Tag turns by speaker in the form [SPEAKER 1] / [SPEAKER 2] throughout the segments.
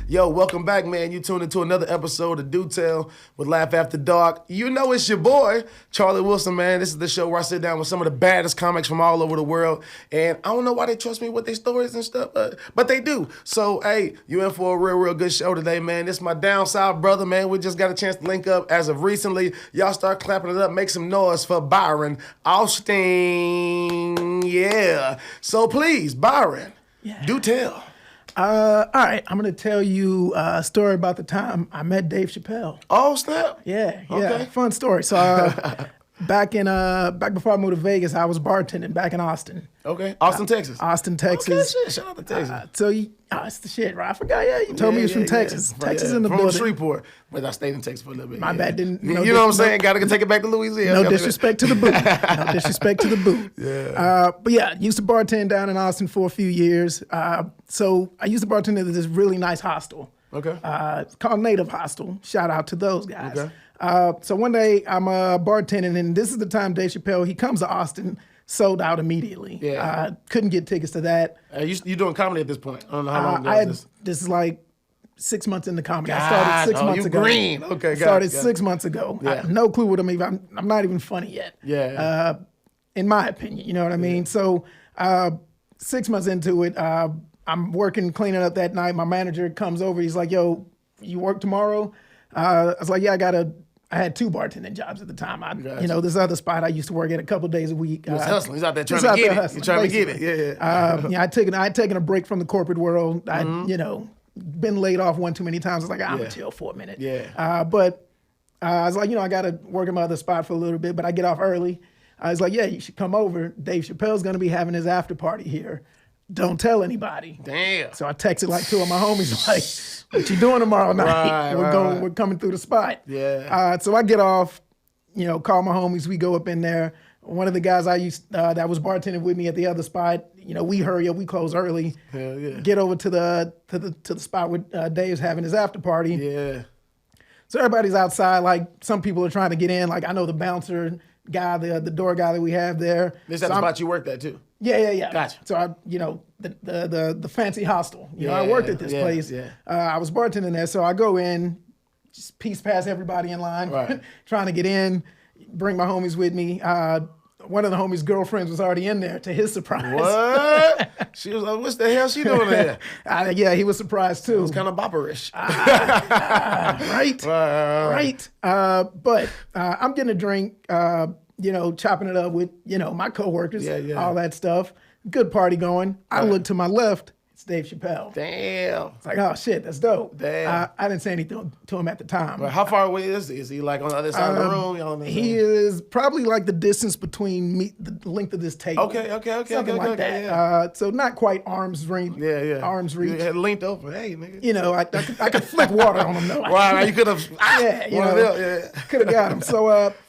[SPEAKER 1] Yo, welcome back, man. You tuned into another episode of Do Tell with Laugh After Dark. You know it's your boy, Charlie Wilson, man. This is the show where I sit down with some of the baddest comics from all over the world. And I don't know why they trust me with their stories and stuff, but they do. So, hey, you in for a real good show today, man. This is my down south brother, man. We just got a chance to link up as of recently. Y'all start clapping it up. Make some noise for Byron Austin. Yeah. So please, Byron, do tell.
[SPEAKER 2] All right, I'm going to tell you a story about the time I met Dave Chappelle.
[SPEAKER 1] Oh, snap.
[SPEAKER 2] Yeah,
[SPEAKER 1] Okay.
[SPEAKER 2] fun story. So back before I moved to Vegas, I was bartending back in Austin.
[SPEAKER 1] Okay. Austin, Texas.
[SPEAKER 2] Austin, Texas.
[SPEAKER 1] Okay, shit. Shout out to Texas.
[SPEAKER 2] It's the shit, right? I forgot. Yeah, you told me you was from Texas. Texas in the
[SPEAKER 1] from
[SPEAKER 2] building.
[SPEAKER 1] Shreveport. But I stayed in Texas for a little bit.
[SPEAKER 2] My bad. Didn't.
[SPEAKER 1] You know what I'm saying? Got to take it back to Louisiana.
[SPEAKER 2] No disrespect to the boot. No disrespect to the boot.
[SPEAKER 1] Yeah.
[SPEAKER 2] But yeah, used to bartend down in Austin for a few years. So I used to bartend at this really nice hostel.
[SPEAKER 1] Okay.
[SPEAKER 2] It's called Native Hostel. Shout out to those guys.
[SPEAKER 1] Okay.
[SPEAKER 2] So one day I'm bartending, and this is the time Dave Chappelle, he comes to Austin, sold out immediately.
[SPEAKER 1] Yeah.
[SPEAKER 2] Couldn't get tickets to that.
[SPEAKER 1] You doing comedy at this point? I don't know how long ago is this.
[SPEAKER 2] This is like 6 months into comedy.
[SPEAKER 1] God,
[SPEAKER 2] I started 6 months ago.
[SPEAKER 1] Green. Okay, got
[SPEAKER 2] started
[SPEAKER 1] it.
[SPEAKER 2] 6 months ago.
[SPEAKER 1] Yeah.
[SPEAKER 2] I have no clue what I'm even. I'm not even funny yet.
[SPEAKER 1] Yeah.
[SPEAKER 2] In my opinion, you know what I mean. So 6 months into it, I'm working cleaning up that night. My manager comes over. He's like, "Yo, you work tomorrow?" I was like, "Yeah, I had 2 bartending jobs at the time.
[SPEAKER 1] Gotcha.
[SPEAKER 2] This other spot I used to work at a couple days a week.
[SPEAKER 1] He's hustling. He's out there trying to get it. He's trying to get it. Yeah.
[SPEAKER 2] I had taken a break from the corporate world. I'd been laid off one too many times. I was like, I'm gonna chill for a minute.
[SPEAKER 1] Yeah.
[SPEAKER 2] But I was like, I got to work at my other spot for a little bit, but I get off early. I was like, yeah, you should come over. Dave Chappelle's gonna be having his after party here. Don't tell anybody.
[SPEAKER 1] Damn.
[SPEAKER 2] So I texted like 2 of my homies, like, what you doing tomorrow night? We're coming through the spot.
[SPEAKER 1] Yeah.
[SPEAKER 2] So I get off, call my homies. We go up in there. One of the guys that was bartending with me at the other spot, we hurry up, we close early.
[SPEAKER 1] Hell yeah.
[SPEAKER 2] Get over to the spot where Dave's having his after party.
[SPEAKER 1] Yeah.
[SPEAKER 2] So everybody's outside. Like, some people are trying to get in. Like, I know the bouncer guy, the door guy that we have there.
[SPEAKER 1] This is the spot you worked at too.
[SPEAKER 2] Yeah.
[SPEAKER 1] Gotcha.
[SPEAKER 2] So the fancy hostel. I worked at this place.
[SPEAKER 1] Yeah.
[SPEAKER 2] I was bartending there, so I go in, just piece past everybody in line,
[SPEAKER 1] right.
[SPEAKER 2] trying to get in, bring my homies with me. One of the homies' girlfriends was already in there, to his surprise.
[SPEAKER 1] What? She was like, "What's the hell she doing there?"
[SPEAKER 2] Yeah, he was surprised too.
[SPEAKER 1] It was kind of bopperish.
[SPEAKER 2] Right. But I'm getting a drink, chopping it up with, my coworkers, all that stuff. Good party going. I look to my left. It's Dave Chappelle.
[SPEAKER 1] Damn.
[SPEAKER 2] It's like, oh shit, that's dope.
[SPEAKER 1] Damn.
[SPEAKER 2] I didn't say anything to him at the time.
[SPEAKER 1] But how far away is he? Is he like on the other side of the room? You know what I'm
[SPEAKER 2] He is probably like the distance between me, the length of this table.
[SPEAKER 1] Okay.
[SPEAKER 2] Something like that.
[SPEAKER 1] Yeah.
[SPEAKER 2] So not quite arm's reach.
[SPEAKER 1] Yeah.
[SPEAKER 2] Arm's reach.
[SPEAKER 1] You had linked over. Hey, nigga.
[SPEAKER 2] I could flick water on him though.
[SPEAKER 1] Wow, you could have.
[SPEAKER 2] Could have got him.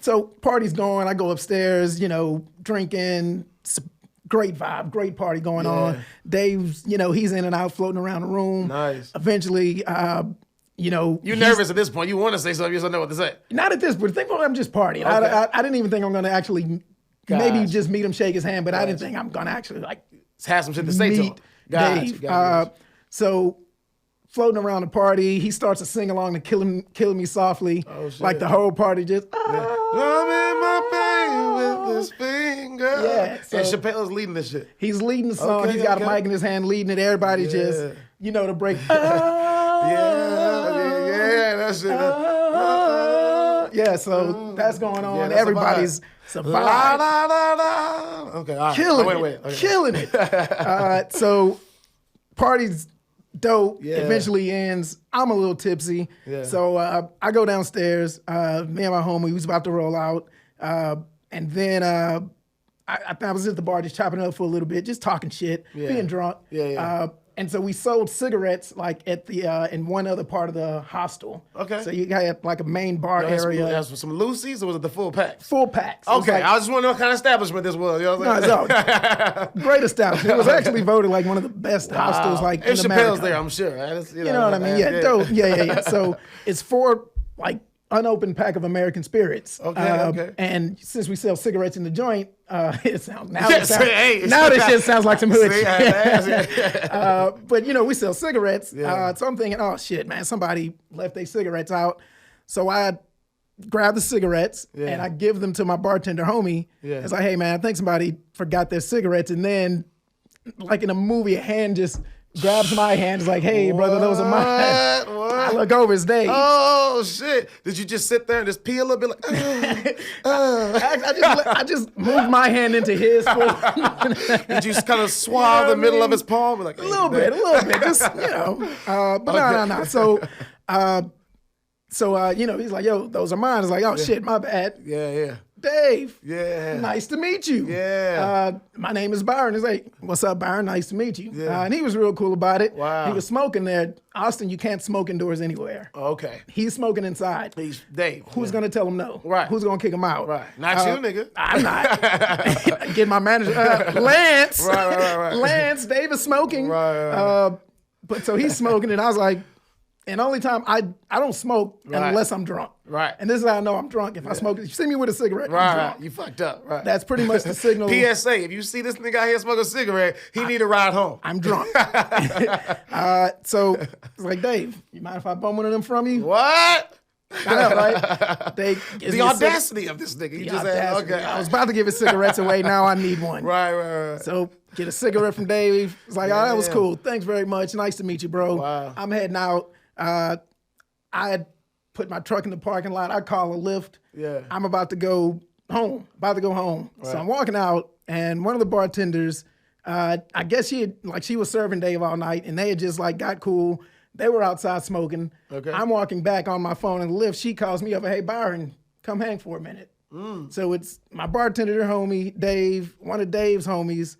[SPEAKER 2] So party's going. I go upstairs. Drinking. Great vibe, great party going on. Dave's, he's in and out, floating around the room.
[SPEAKER 1] Nice.
[SPEAKER 2] Eventually,
[SPEAKER 1] You're nervous at this point. You want to say something, you just don't know what to say.
[SPEAKER 2] Not at this point. Think I'm just partying.
[SPEAKER 1] Okay.
[SPEAKER 2] I didn't even think I'm going to actually maybe just meet him, shake his hand, but I didn't think I'm going to actually
[SPEAKER 1] have some shit to say to him.
[SPEAKER 2] Dave. So floating around the party, he starts to sing along to Killing Me Softly.
[SPEAKER 1] Oh, shit.
[SPEAKER 2] Like the whole party just,
[SPEAKER 1] I'm in my pain with this finger.
[SPEAKER 2] Yeah.
[SPEAKER 1] And Chappelle's leading this shit.
[SPEAKER 2] He's leading the song. He's got a mic in his hand leading it. Everybody's just, the break.
[SPEAKER 1] That's it.
[SPEAKER 2] So that's going on.
[SPEAKER 1] That's
[SPEAKER 2] Everybody's surviving.
[SPEAKER 1] Okay, all right.
[SPEAKER 2] Killing it. So party's dope. Eventually ends. I'm a little tipsy. So I go downstairs. Me and my homie, we was about to roll out. And then I was at the bar just chopping it up for a little bit, just talking shit, being drunk. And so we sold cigarettes like at the in one other part of the hostel.
[SPEAKER 1] Okay.
[SPEAKER 2] So you got like a main bar area.
[SPEAKER 1] That's some Lucy's, or was it the full pack?
[SPEAKER 2] Full packs.
[SPEAKER 1] Okay, I just want to know what kind of establishment this was. You know what I'm saying?
[SPEAKER 2] No, great establishment. It was actually voted like one of the best hostels like in
[SPEAKER 1] Chappelle's
[SPEAKER 2] America.
[SPEAKER 1] there, I'm sure. Right?
[SPEAKER 2] You know what I mean? Yeah, dope. Yeah. So it's 4 like unopened pack of American Spirits.
[SPEAKER 1] Okay.
[SPEAKER 2] And since we sell cigarettes in the joint, it sounds now.
[SPEAKER 1] Yes,
[SPEAKER 2] Now this shit sounds like some hood
[SPEAKER 1] See,
[SPEAKER 2] shit. But we sell cigarettes. So I'm thinking, oh shit, man, somebody left their cigarettes out. So I grab the cigarettes and I give them to my bartender homie. Yeah. It's like, hey man, I think somebody forgot their cigarettes. And then, like in a movie, a hand just grabs my hand. It's like, hey brother, those are mine.
[SPEAKER 1] What?
[SPEAKER 2] I look over, it's Dave.
[SPEAKER 1] Oh shit! Did you just sit there and just pee a little bit like?
[SPEAKER 2] I just moved my hand into his.
[SPEAKER 1] Did you kind of swab the middle of his palm? Like,
[SPEAKER 2] a little bit, just but no. So he's like, yo, those are mine. It's like, oh shit, my bad.
[SPEAKER 1] Yeah.
[SPEAKER 2] Dave.
[SPEAKER 1] Yeah.
[SPEAKER 2] Nice to meet you.
[SPEAKER 1] Yeah.
[SPEAKER 2] My name is Byron. He's like, what's up, Byron? Nice to meet you.
[SPEAKER 1] Yeah.
[SPEAKER 2] And he was real cool about it.
[SPEAKER 1] Wow.
[SPEAKER 2] He was smoking there. Austin, you can't smoke indoors anywhere.
[SPEAKER 1] Okay.
[SPEAKER 2] He's smoking inside.
[SPEAKER 1] He's Dave.
[SPEAKER 2] Who's gonna tell him no?
[SPEAKER 1] Right.
[SPEAKER 2] Who's gonna kick him out?
[SPEAKER 1] Right. Not you, nigga.
[SPEAKER 2] I'm not. Get my manager, Lance.
[SPEAKER 1] Right.
[SPEAKER 2] Lance, Dave is smoking.
[SPEAKER 1] Right.
[SPEAKER 2] But so he's smoking, and I was like, and only time I don't smoke unless I'm drunk.
[SPEAKER 1] Right.
[SPEAKER 2] And this is how I know I'm drunk. If I smoke, if you see me with a cigarette, I'm drunk.
[SPEAKER 1] You fucked up. Right.
[SPEAKER 2] That's pretty much the signal.
[SPEAKER 1] PSA, if you see this nigga out here smoking a cigarette, he need a ride home.
[SPEAKER 2] I'm drunk. So it's like, Dave, you mind if I bum one of them from you?
[SPEAKER 1] What?
[SPEAKER 2] I know, right?
[SPEAKER 1] The audacity of this nigga. You just said, okay.
[SPEAKER 2] I was about to give his cigarettes away. Now I need one.
[SPEAKER 1] Right.
[SPEAKER 2] So get a cigarette from Dave. It's like, oh, that was cool. Thanks very much. Nice to meet you, bro.
[SPEAKER 1] Wow.
[SPEAKER 2] I'm heading out. I had put my truck in the parking lot. I call a Lyft.
[SPEAKER 1] Yeah.
[SPEAKER 2] I'm about to go home. Right. So I'm walking out, and one of the bartenders, I guess she was serving Dave all night, and they had just got cool. They were outside smoking. Okay. I'm walking back on my phone in the Lyft. She calls me up, hey Byron, come hang for a minute. So it's my bartender homie, Dave, one of Dave's homies.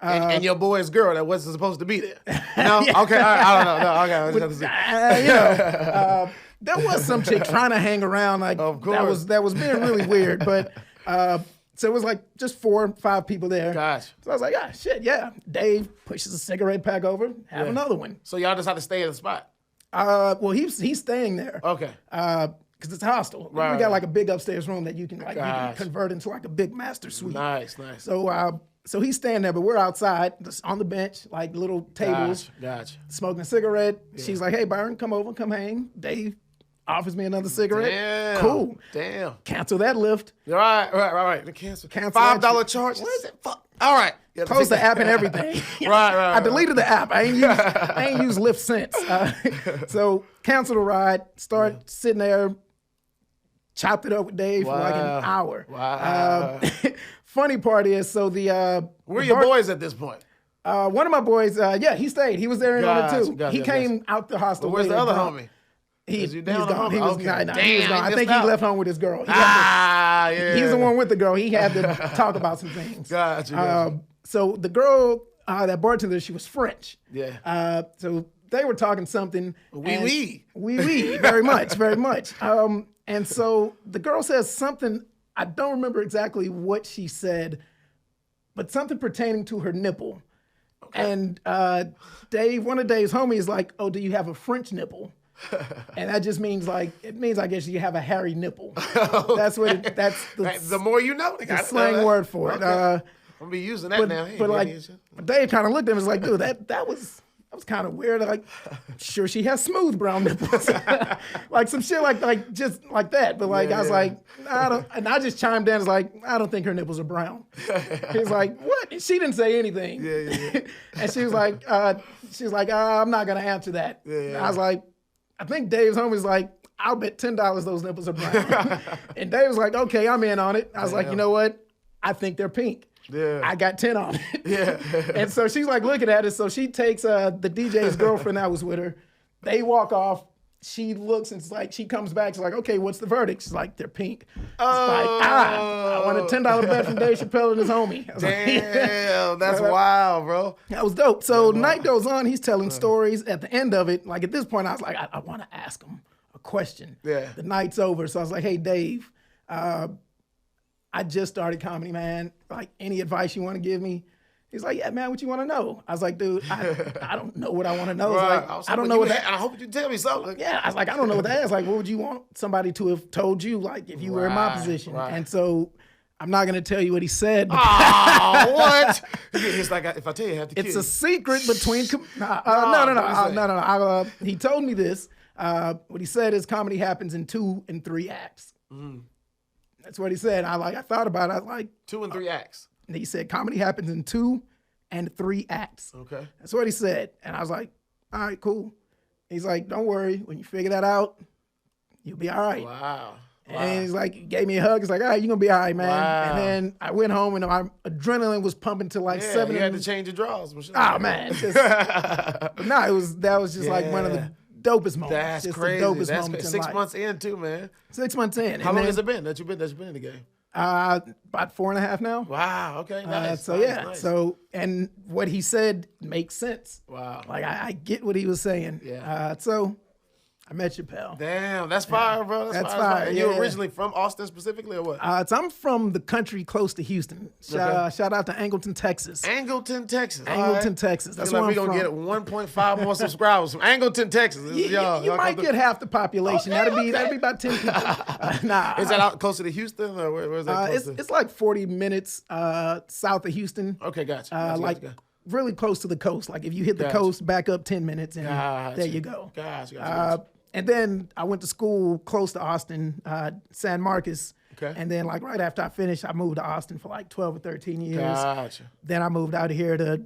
[SPEAKER 1] And your boy's girl that wasn't supposed to be there. No? Okay, all right, I don't know. No, okay, let's see.
[SPEAKER 2] There was some chick trying to hang around.
[SPEAKER 1] Of course.
[SPEAKER 2] That was being really weird. But so it was just 4 or 5 people there.
[SPEAKER 1] Gosh.
[SPEAKER 2] So I was like, shit, yeah. Dave pushes a cigarette pack over, have another one.
[SPEAKER 1] So y'all just have to stay in the spot?
[SPEAKER 2] Well, he's staying there.
[SPEAKER 1] Okay.
[SPEAKER 2] Because it's a hostel.
[SPEAKER 1] Right.
[SPEAKER 2] We got a big upstairs room that you can you can convert into a big master suite.
[SPEAKER 1] Nice.
[SPEAKER 2] So he's staying there, but we're outside, just on the bench, little tables.
[SPEAKER 1] Gotcha.
[SPEAKER 2] Smoking a cigarette. Yeah. She's like, hey, Byron, come over, come hang. Dave offers me another cigarette.
[SPEAKER 1] Damn.
[SPEAKER 2] Cool.
[SPEAKER 1] Damn.
[SPEAKER 2] Cancel that Lyft.
[SPEAKER 1] Right. The cancel $5 charge. What is it? Fuck. All right.
[SPEAKER 2] Close the app and everything.
[SPEAKER 1] Right.
[SPEAKER 2] I deleted the app. I ain't used Lyft since. So cancel the ride. Start sitting there. Chopped it up with Dave for an hour.
[SPEAKER 1] Wow.
[SPEAKER 2] Funny part is, so
[SPEAKER 1] where are your boys at this point?
[SPEAKER 2] One of my boys, he stayed. He was there in on it too. He came out the hostel.
[SPEAKER 1] Where's the other homie?
[SPEAKER 2] He's gone.
[SPEAKER 1] Okay.
[SPEAKER 2] He was gone. I think
[SPEAKER 1] he
[SPEAKER 2] he left home with his girl. He's the one with the girl. He had to talk about some things.
[SPEAKER 1] Gotcha.
[SPEAKER 2] So the girl, that bartender, she was French.
[SPEAKER 1] Yeah.
[SPEAKER 2] So they were talking something.
[SPEAKER 1] Oui.
[SPEAKER 2] Very much. And so the girl says something, I don't remember exactly what she said, but something pertaining to her nipple. Okay. And Dave, one of Dave's homies, is like, oh, do you have a French nipple? And that just means I guess you have a hairy nipple. Okay. That's
[SPEAKER 1] the more you know.
[SPEAKER 2] The slang word for it.
[SPEAKER 1] I'm gonna be using that now.
[SPEAKER 2] But Dave kind of looked at him and was like, dude, that was kind of weird. Sure, she has smooth brown nipples. Some shit just like that. But I was like, I don't. And I just chimed in. I don't think her nipples are brown. He's like, what? She didn't say anything.
[SPEAKER 1] Yeah.
[SPEAKER 2] And she was like, I'm not gonna answer that. Yeah. I was like, I think Dave's homie's like, I'll bet $10 those nipples are brown. And Dave was like, okay, I'm in on it. I was like, you know what? I think they're pink.
[SPEAKER 1] Yeah.
[SPEAKER 2] I got 10 on it.
[SPEAKER 1] Yeah.
[SPEAKER 2] And so she's looking at it. So she takes the DJ's girlfriend that was with her. They walk off. She looks and she comes back. She's like, okay, what's the verdict? She's like, they're pink. I want a $10 bet from Dave Chappelle and his homie.
[SPEAKER 1] Damn, that's wild, bro.
[SPEAKER 2] That was dope. So night goes on. He's telling stories. At the end of it, at this point, I was like, I want to ask him a question.
[SPEAKER 1] Yeah.
[SPEAKER 2] The night's over. So I was like, hey, Dave, I just started comedy, man. Any advice you want to give me? He's like, yeah, man, what you want to know? I was like, dude, I don't know what I want to know.
[SPEAKER 1] Right.
[SPEAKER 2] Like, I don't know what that.
[SPEAKER 1] I hope you tell me something.
[SPEAKER 2] Yeah, I was like, I don't know what that is. Like, what would you want somebody to have told you? Like, if you were in my position, and so. I'm not going to tell you what he said.
[SPEAKER 1] Oh, what? It's like, if I tell you, I have to kill you.
[SPEAKER 2] It's a secret between... No. He told me this. What he said is comedy happens in 2 and 3 acts. That's what he said. I thought about it. I was like...
[SPEAKER 1] 2 and 3 acts.
[SPEAKER 2] And he said comedy happens in 2 and 3 acts.
[SPEAKER 1] Okay.
[SPEAKER 2] That's what he said. And I was like, all right, cool. He's like, don't worry. When you figure that out, you'll be all right.
[SPEAKER 1] Wow.
[SPEAKER 2] And he's like, he gave me a hug. He's like, all right, you're going to be all right, man.
[SPEAKER 1] Wow.
[SPEAKER 2] And then I went home and my adrenaline was pumping to like 7.
[SPEAKER 1] You had to change your drawers.
[SPEAKER 2] Oh, man. But no, that was just like one of the dopest moments.
[SPEAKER 1] That's
[SPEAKER 2] just
[SPEAKER 1] crazy.
[SPEAKER 2] The dopest
[SPEAKER 1] That's
[SPEAKER 2] moments
[SPEAKER 1] crazy.
[SPEAKER 2] in
[SPEAKER 1] 6
[SPEAKER 2] life.
[SPEAKER 1] months in, too, man.
[SPEAKER 2] 6 months in.
[SPEAKER 1] How long has it been that you've been in the game?
[SPEAKER 2] About 4.5 now.
[SPEAKER 1] Wow. Okay. Nice.
[SPEAKER 2] Nice. So, and what he said makes sense.
[SPEAKER 1] Wow.
[SPEAKER 2] Like, I get what he was saying.
[SPEAKER 1] Yeah.
[SPEAKER 2] So I met Chappelle.
[SPEAKER 1] Damn, that's fire, bro. That's fire. And you're originally from Austin specifically, or what?
[SPEAKER 2] So I'm from the country close to Houston. Shout out to Angleton, Texas.
[SPEAKER 1] Angleton, Texas.
[SPEAKER 2] Angleton, Texas. That's where
[SPEAKER 1] we're going to get 1.5 more subscribers from Angleton, Texas.
[SPEAKER 2] You might get half the population.
[SPEAKER 1] Okay,
[SPEAKER 2] that'd be about 10 people. Nah.
[SPEAKER 1] Is that out closer to Houston, or where's that close to?
[SPEAKER 2] It's like 40 minutes south of Houston.
[SPEAKER 1] Okay, gotcha.
[SPEAKER 2] Really close to the coast. Like if you hit the coast, back up 10 minutes, and there you go.
[SPEAKER 1] Gotcha.
[SPEAKER 2] And then I went to school close to Austin, San Marcos.
[SPEAKER 1] Okay.
[SPEAKER 2] And then like right after I finished, I moved to Austin for like 12 or 13 years.
[SPEAKER 1] Gotcha.
[SPEAKER 2] Then I moved out here to,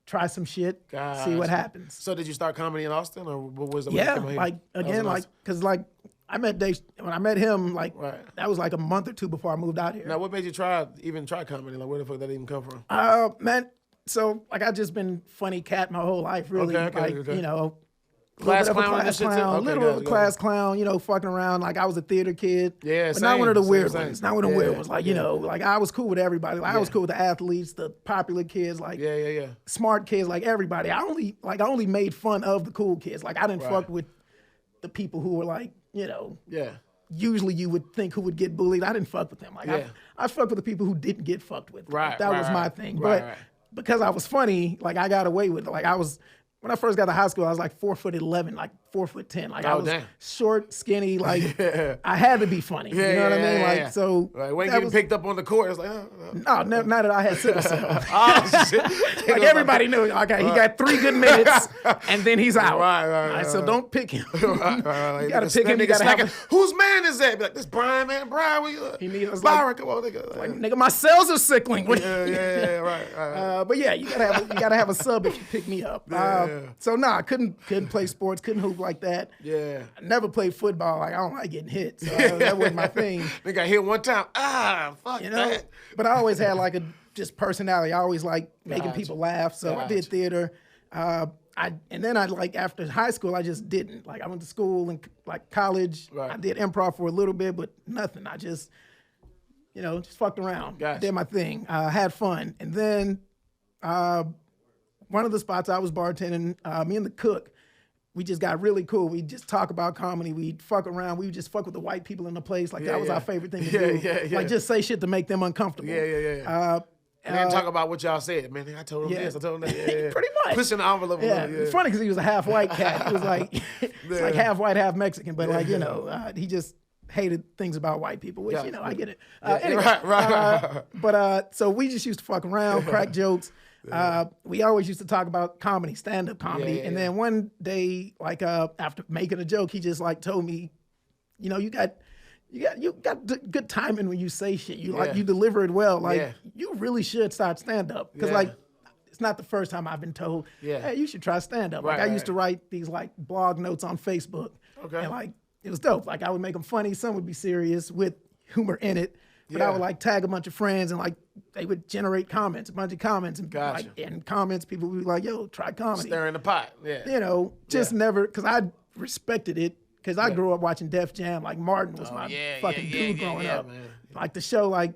[SPEAKER 2] try some shit, see what happens.
[SPEAKER 1] So did you start comedy in Austin, or what was it?
[SPEAKER 2] Yeah, because I met Dave, when I met him, that was like a month or 2 before I moved out here.
[SPEAKER 1] Now, what made you even try comedy? Like, where the fuck did that even come from?
[SPEAKER 2] Man, so like I just been funny cat my whole life, really.
[SPEAKER 1] Okay.
[SPEAKER 2] Class clown, little class clown, fucking around. Like I was a theater kid.
[SPEAKER 1] Yeah,
[SPEAKER 2] but not one of the weird ones. Not one of the weird ones. Like, like I was cool with everybody. Like I was cool with the athletes, the popular kids, like smart kids, like everybody. I only made fun of the cool kids. Like I didn't fuck with the people who were like, usually you would think who would get bullied. I didn't fuck with them. Like I fucked with the people who didn't get fucked with. That was my thing. But because I was funny, like I got away with it. Like when I first got to high school, I was like 4'11", like 4'10". Like I was short, skinny. Like I had to be funny. You know what I mean? Like so.
[SPEAKER 1] Right. When getting picked up on the court, it's like
[SPEAKER 2] no, not that I had sickle cell.
[SPEAKER 1] Oh shit!
[SPEAKER 2] Like everybody knew. Okay, he got 3 good minutes, and then he's out.
[SPEAKER 1] Right.
[SPEAKER 2] So don't pick him.
[SPEAKER 1] You
[SPEAKER 2] gotta pick him. You gotta have
[SPEAKER 1] whose man is that? Be like, this Brian, man. Brian, we.
[SPEAKER 2] He needs
[SPEAKER 1] Byron, come on, nigga.
[SPEAKER 2] Like, nigga, my cells are sickling.
[SPEAKER 1] Right.
[SPEAKER 2] But yeah, you gotta have a sub if you pick me up. So I couldn't play sports, couldn't hoop like that.
[SPEAKER 1] Yeah.
[SPEAKER 2] I never played football. Like I don't like getting hit, so that wasn't my thing.
[SPEAKER 1] They got hit one time. Fuck that.
[SPEAKER 2] But I always had like a just personality. I always like making people laugh. So I did theater. And then after high school, I just didn't. Like I went to school and like college. Right. I did improv for a little bit, but nothing. I just, just fucked around. Did my thing. Had fun. And then one of the spots I was bartending, me and the cook, we just got really cool. We just talk about comedy. We'd fuck around. We would just fuck with the white people in the place. Like that was our favorite thing to do. Like just say shit to make them uncomfortable.
[SPEAKER 1] And then talk about what y'all said. Man, I told him this, I told him that.
[SPEAKER 2] Pretty much.
[SPEAKER 1] Pushing the envelope a little.
[SPEAKER 2] It's funny because he was a half white cat. It was like, it's like half white, half Mexican. But he just hated things about white people, which, I get it. Anyway, but so we just used to fuck around, crack jokes. We always used to talk about comedy, stand-up comedy. And then one day, like after making a joke, he just like told me, you got good timing when you say shit. You deliver it well. Like you really should start stand-up. Because like it's not the first time I've been told, hey, you should try stand-up. Like I used to write these like blog notes on Facebook. Okay. And like it was dope. Like I would make them funny. Some would be serious with humor in it. But I would like tag a bunch of friends and like they would generate comments, a bunch of comments. And like in comments, people would be like, yo, try comedy.
[SPEAKER 1] Stir in the pot. Yeah.
[SPEAKER 2] Never, because I respected it. Because I grew up watching Def Jam. Like Martin was my fucking dude growing up. Man. Like the show, like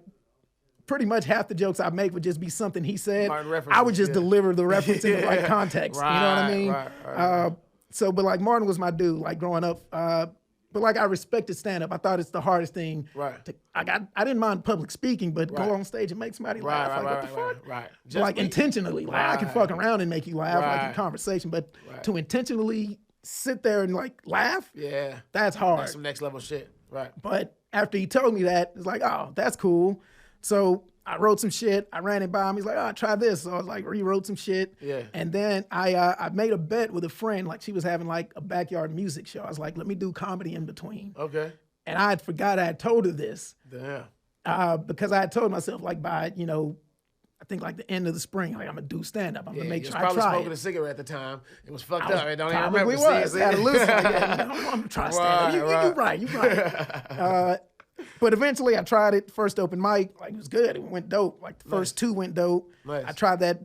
[SPEAKER 2] pretty much half the jokes I make would just be something he said. I would just deliver the reference in the right context. You know what I mean? But like Martin was my dude, like growing up. But like I respected stand up. I thought it's the hardest thing.
[SPEAKER 1] Right.
[SPEAKER 2] I didn't mind public speaking, but go on stage and make somebody laugh. What the fuck?
[SPEAKER 1] Right.
[SPEAKER 2] Just like intentionally. Like I can fuck around and make you laugh like in conversation, but to intentionally sit there and like laugh, that's hard.
[SPEAKER 1] That's some next level shit. Right.
[SPEAKER 2] But after he told me that, it's like, oh, that's cool. So I wrote some shit. I ran it by him. He's like, oh, try this. So I was like, rewrote some shit.
[SPEAKER 1] Yeah.
[SPEAKER 2] And then I made a bet with a friend. Like she was having like a backyard music show. I was like, let me do comedy in between.
[SPEAKER 1] Okay.
[SPEAKER 2] And I had forgot I had told her this.
[SPEAKER 1] Damn.
[SPEAKER 2] Because I had told myself like by, I think like the end of the spring, like I'm gonna do stand up. I'm gonna make sure I try it.
[SPEAKER 1] You was probably smoking a cigarette at the time. It was fucked up. I don't even
[SPEAKER 2] remember.
[SPEAKER 1] Was.
[SPEAKER 2] Had a loose like, I'm gonna try stand up. You right. But eventually I tried it. First open mic, like it was good. It went dope. Like the first two went dope.
[SPEAKER 1] Nice.
[SPEAKER 2] I tried that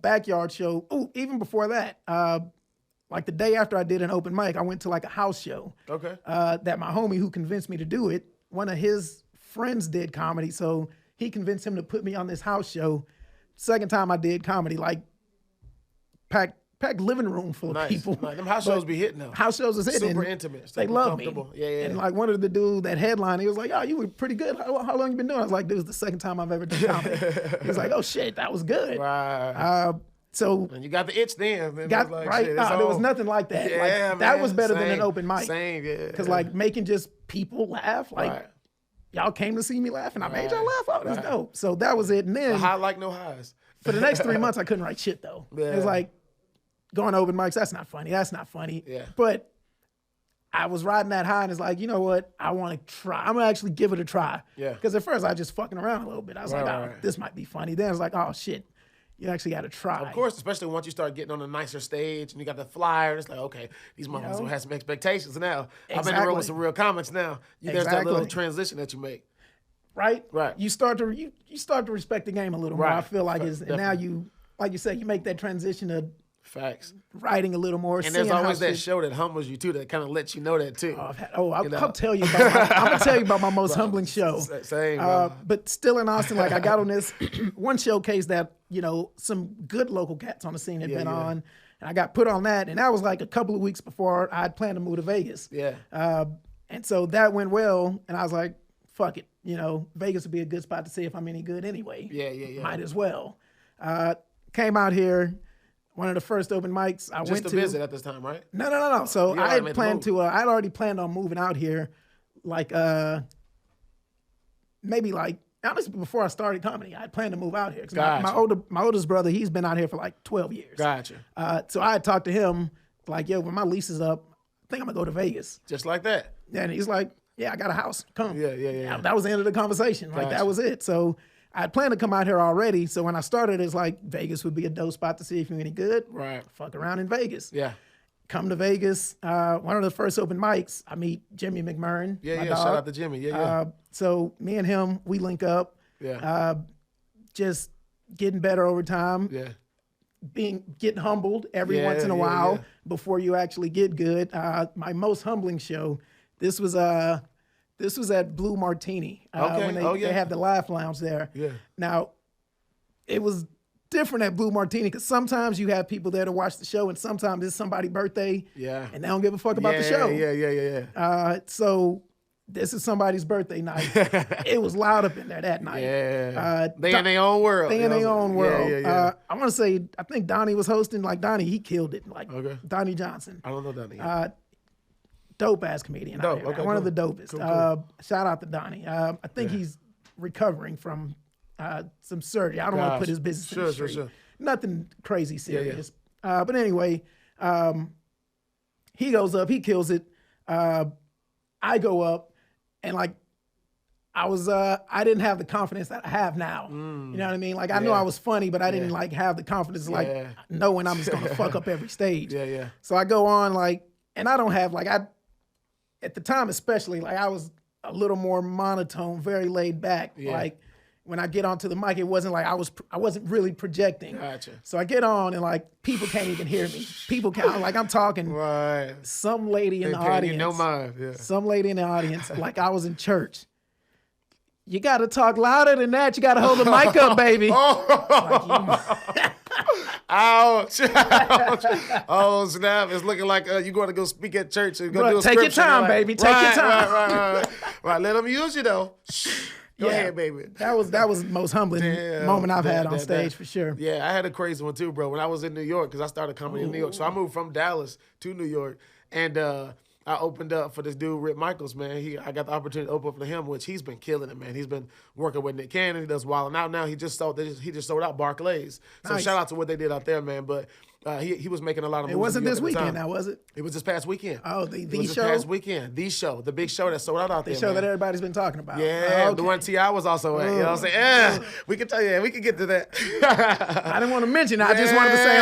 [SPEAKER 2] backyard show. Ooh, even before that, like the day after I did an open mic, I went to like a house show.
[SPEAKER 1] Okay.
[SPEAKER 2] That my homie who convinced me to do it, one of his friends did comedy, so he convinced him to put me on this house show. Second time I did comedy, like packed living room full of people.
[SPEAKER 1] Nice. Them house shows be hitting though.
[SPEAKER 2] House shows is hitting.
[SPEAKER 1] Super intimate.
[SPEAKER 2] They love me.
[SPEAKER 1] Yeah.
[SPEAKER 2] And like one of the dude that headlined, he was like, "Oh, you were pretty good. How long you been doing?" I was like, "This was the second time I've ever done comedy." He was like, "Oh shit, that was good."
[SPEAKER 1] Right.
[SPEAKER 2] So
[SPEAKER 1] and you got the itch then.
[SPEAKER 2] Got
[SPEAKER 1] like,
[SPEAKER 2] right.
[SPEAKER 1] Shit,
[SPEAKER 2] there was nothing like that.
[SPEAKER 1] Yeah,
[SPEAKER 2] like,
[SPEAKER 1] man.
[SPEAKER 2] That was better than an open mic.
[SPEAKER 1] Same, yeah.
[SPEAKER 2] Because like making just people laugh, like y'all came to see me laugh, and I made y'all laugh. Oh, that's dope. So that was it. And then
[SPEAKER 1] high like no highs.
[SPEAKER 2] For the next 3 months, I couldn't write shit though. It was like going to open mics. That's not funny. That's not funny.
[SPEAKER 1] Yeah.
[SPEAKER 2] But I was riding that high, and it's like, you know what? I want to try. I'm gonna actually give it a try.
[SPEAKER 1] Yeah.
[SPEAKER 2] Because at first I was just fucking around a little bit. I was this might be funny. Then I was like, oh shit, you actually got to try.
[SPEAKER 1] Of course, especially once you start getting on a nicer stage and you got the flyer. It's like, okay, these motherfuckers don't have some expectations now. I've been in the room with some real comics now. There's that little transition that you make.
[SPEAKER 2] Right.
[SPEAKER 1] Right.
[SPEAKER 2] You start to respect the game a little more. I feel like and now you, like you said, you make that transition to
[SPEAKER 1] facts
[SPEAKER 2] writing a little more.
[SPEAKER 1] And there's always that show that humbles you too, that kind of lets you know that too.
[SPEAKER 2] I'll tell you about I'm gonna tell you about my most humbling show.
[SPEAKER 1] Same.
[SPEAKER 2] But still in Austin, like I got on this one showcase that some good local cats on the scene had been on, and I got put on that, and that was like a couple of weeks before I had planned to move to Vegas.
[SPEAKER 1] Yeah.
[SPEAKER 2] And so that went well, and I was like, fuck it, Vegas would be a good spot to see if I'm any good anyway.
[SPEAKER 1] Yeah.
[SPEAKER 2] Might as well. Came out here. One of the first open mics I went to.
[SPEAKER 1] Just to visit at this time, right?
[SPEAKER 2] No. So I had planned to. I'd already planned on moving out here, like maybe like honestly before I started comedy. I had planned to move out here because my oldest brother, he's been out here for like 12 years.
[SPEAKER 1] Gotcha.
[SPEAKER 2] So I had talked to him like, yo, when my lease is up, I think I'm gonna go to Vegas.
[SPEAKER 1] Just like that.
[SPEAKER 2] And he's like, yeah, I got a house. Come.
[SPEAKER 1] Yeah.
[SPEAKER 2] That was the end of the conversation. Like that was it. So I had planned to come out here already. So when I started, it's like Vegas would be a dope spot to see if you're any good.
[SPEAKER 1] Right.
[SPEAKER 2] Fuck around in Vegas.
[SPEAKER 1] Yeah.
[SPEAKER 2] Come to Vegas. One of the first open mics, I meet Jimmy McMurrin.
[SPEAKER 1] Yeah. Shout out to Jimmy. Yeah.
[SPEAKER 2] So me and him, we link up.
[SPEAKER 1] Yeah.
[SPEAKER 2] Just getting better over time.
[SPEAKER 1] Yeah.
[SPEAKER 2] Getting humbled every once in a while before you actually get good. My most humbling show, this was at Blue Martini when they had the Laugh Lounge there.
[SPEAKER 1] Yeah.
[SPEAKER 2] Now, it was different at Blue Martini because sometimes you have people there to watch the show, and sometimes it's somebody's birthday.
[SPEAKER 1] Yeah.
[SPEAKER 2] And they don't give a fuck about the show.
[SPEAKER 1] Yeah.
[SPEAKER 2] So this is somebody's birthday night. It was loud up in there that night.
[SPEAKER 1] Yeah. They in their own world.
[SPEAKER 2] Yeah. I want to say, I think Donnie was hosting. Like Donnie, he killed it. Like Donnie Johnson.
[SPEAKER 1] I don't know Donnie.
[SPEAKER 2] Dope ass comedian.
[SPEAKER 1] Dope.
[SPEAKER 2] Okay, one of the dopest.
[SPEAKER 1] Cool.
[SPEAKER 2] Shout out to Donnie. I think he's recovering from some surgery. I don't want to put his business in the street. Sure. Nothing crazy serious. But anyway, he goes up, he kills it. I go up, and like I didn't have the confidence that I have now. You know what I mean? Like I knew I was funny, but I didn't like have the confidence like knowing I'm just gonna fuck up every stage.
[SPEAKER 1] Yeah.
[SPEAKER 2] So I go on and I don't have at the time especially, like I was a little more monotone, very laid back.
[SPEAKER 1] Yeah.
[SPEAKER 2] Like when I get onto the mic, it wasn't like I wasn't really projecting.
[SPEAKER 1] Gotcha.
[SPEAKER 2] So I get on and like people can't even hear me. People can't, like I'm talking.
[SPEAKER 1] Right.
[SPEAKER 2] Some lady in the audience.
[SPEAKER 1] Yeah.
[SPEAKER 2] Some lady in the audience, like I was in church. You got to talk louder than that. You got to hold the mic up, baby.
[SPEAKER 1] Ouch. Ouch. Oh, snap. It's looking like you're going to go speak at church. And go do a
[SPEAKER 2] take your
[SPEAKER 1] scripture.
[SPEAKER 2] time,
[SPEAKER 1] Like,
[SPEAKER 2] baby. Take your time.
[SPEAKER 1] Right. Let them use you, though. Go ahead, baby.
[SPEAKER 2] That was the most humbling moment I've had on stage for sure.
[SPEAKER 1] Yeah, I had a crazy one too, bro. When I was in New York, because I started comedy in New York. So I moved from Dallas to New York. And I opened up for this dude, Rick Michaels, man. I got the opportunity to open up for him, which he's been killing it, man. He's been working with Nick Cannon. He does Wild 'N Out now. He just sold out Barclays. So shout out to what they did out there, man. But he was making a lot of moves.
[SPEAKER 2] It wasn't this weekend now, was it?
[SPEAKER 1] It was this past weekend.
[SPEAKER 2] Oh, the show?
[SPEAKER 1] This past weekend. The show. The big show that sold out there,
[SPEAKER 2] The show
[SPEAKER 1] man.
[SPEAKER 2] that everybody's been talking about.
[SPEAKER 1] Yeah,
[SPEAKER 2] okay.
[SPEAKER 1] the one T.I. was also at. You know what I'm saying? Yeah, we can tell you. We can get to that.
[SPEAKER 2] I didn't want to mention it. I just wanted to say,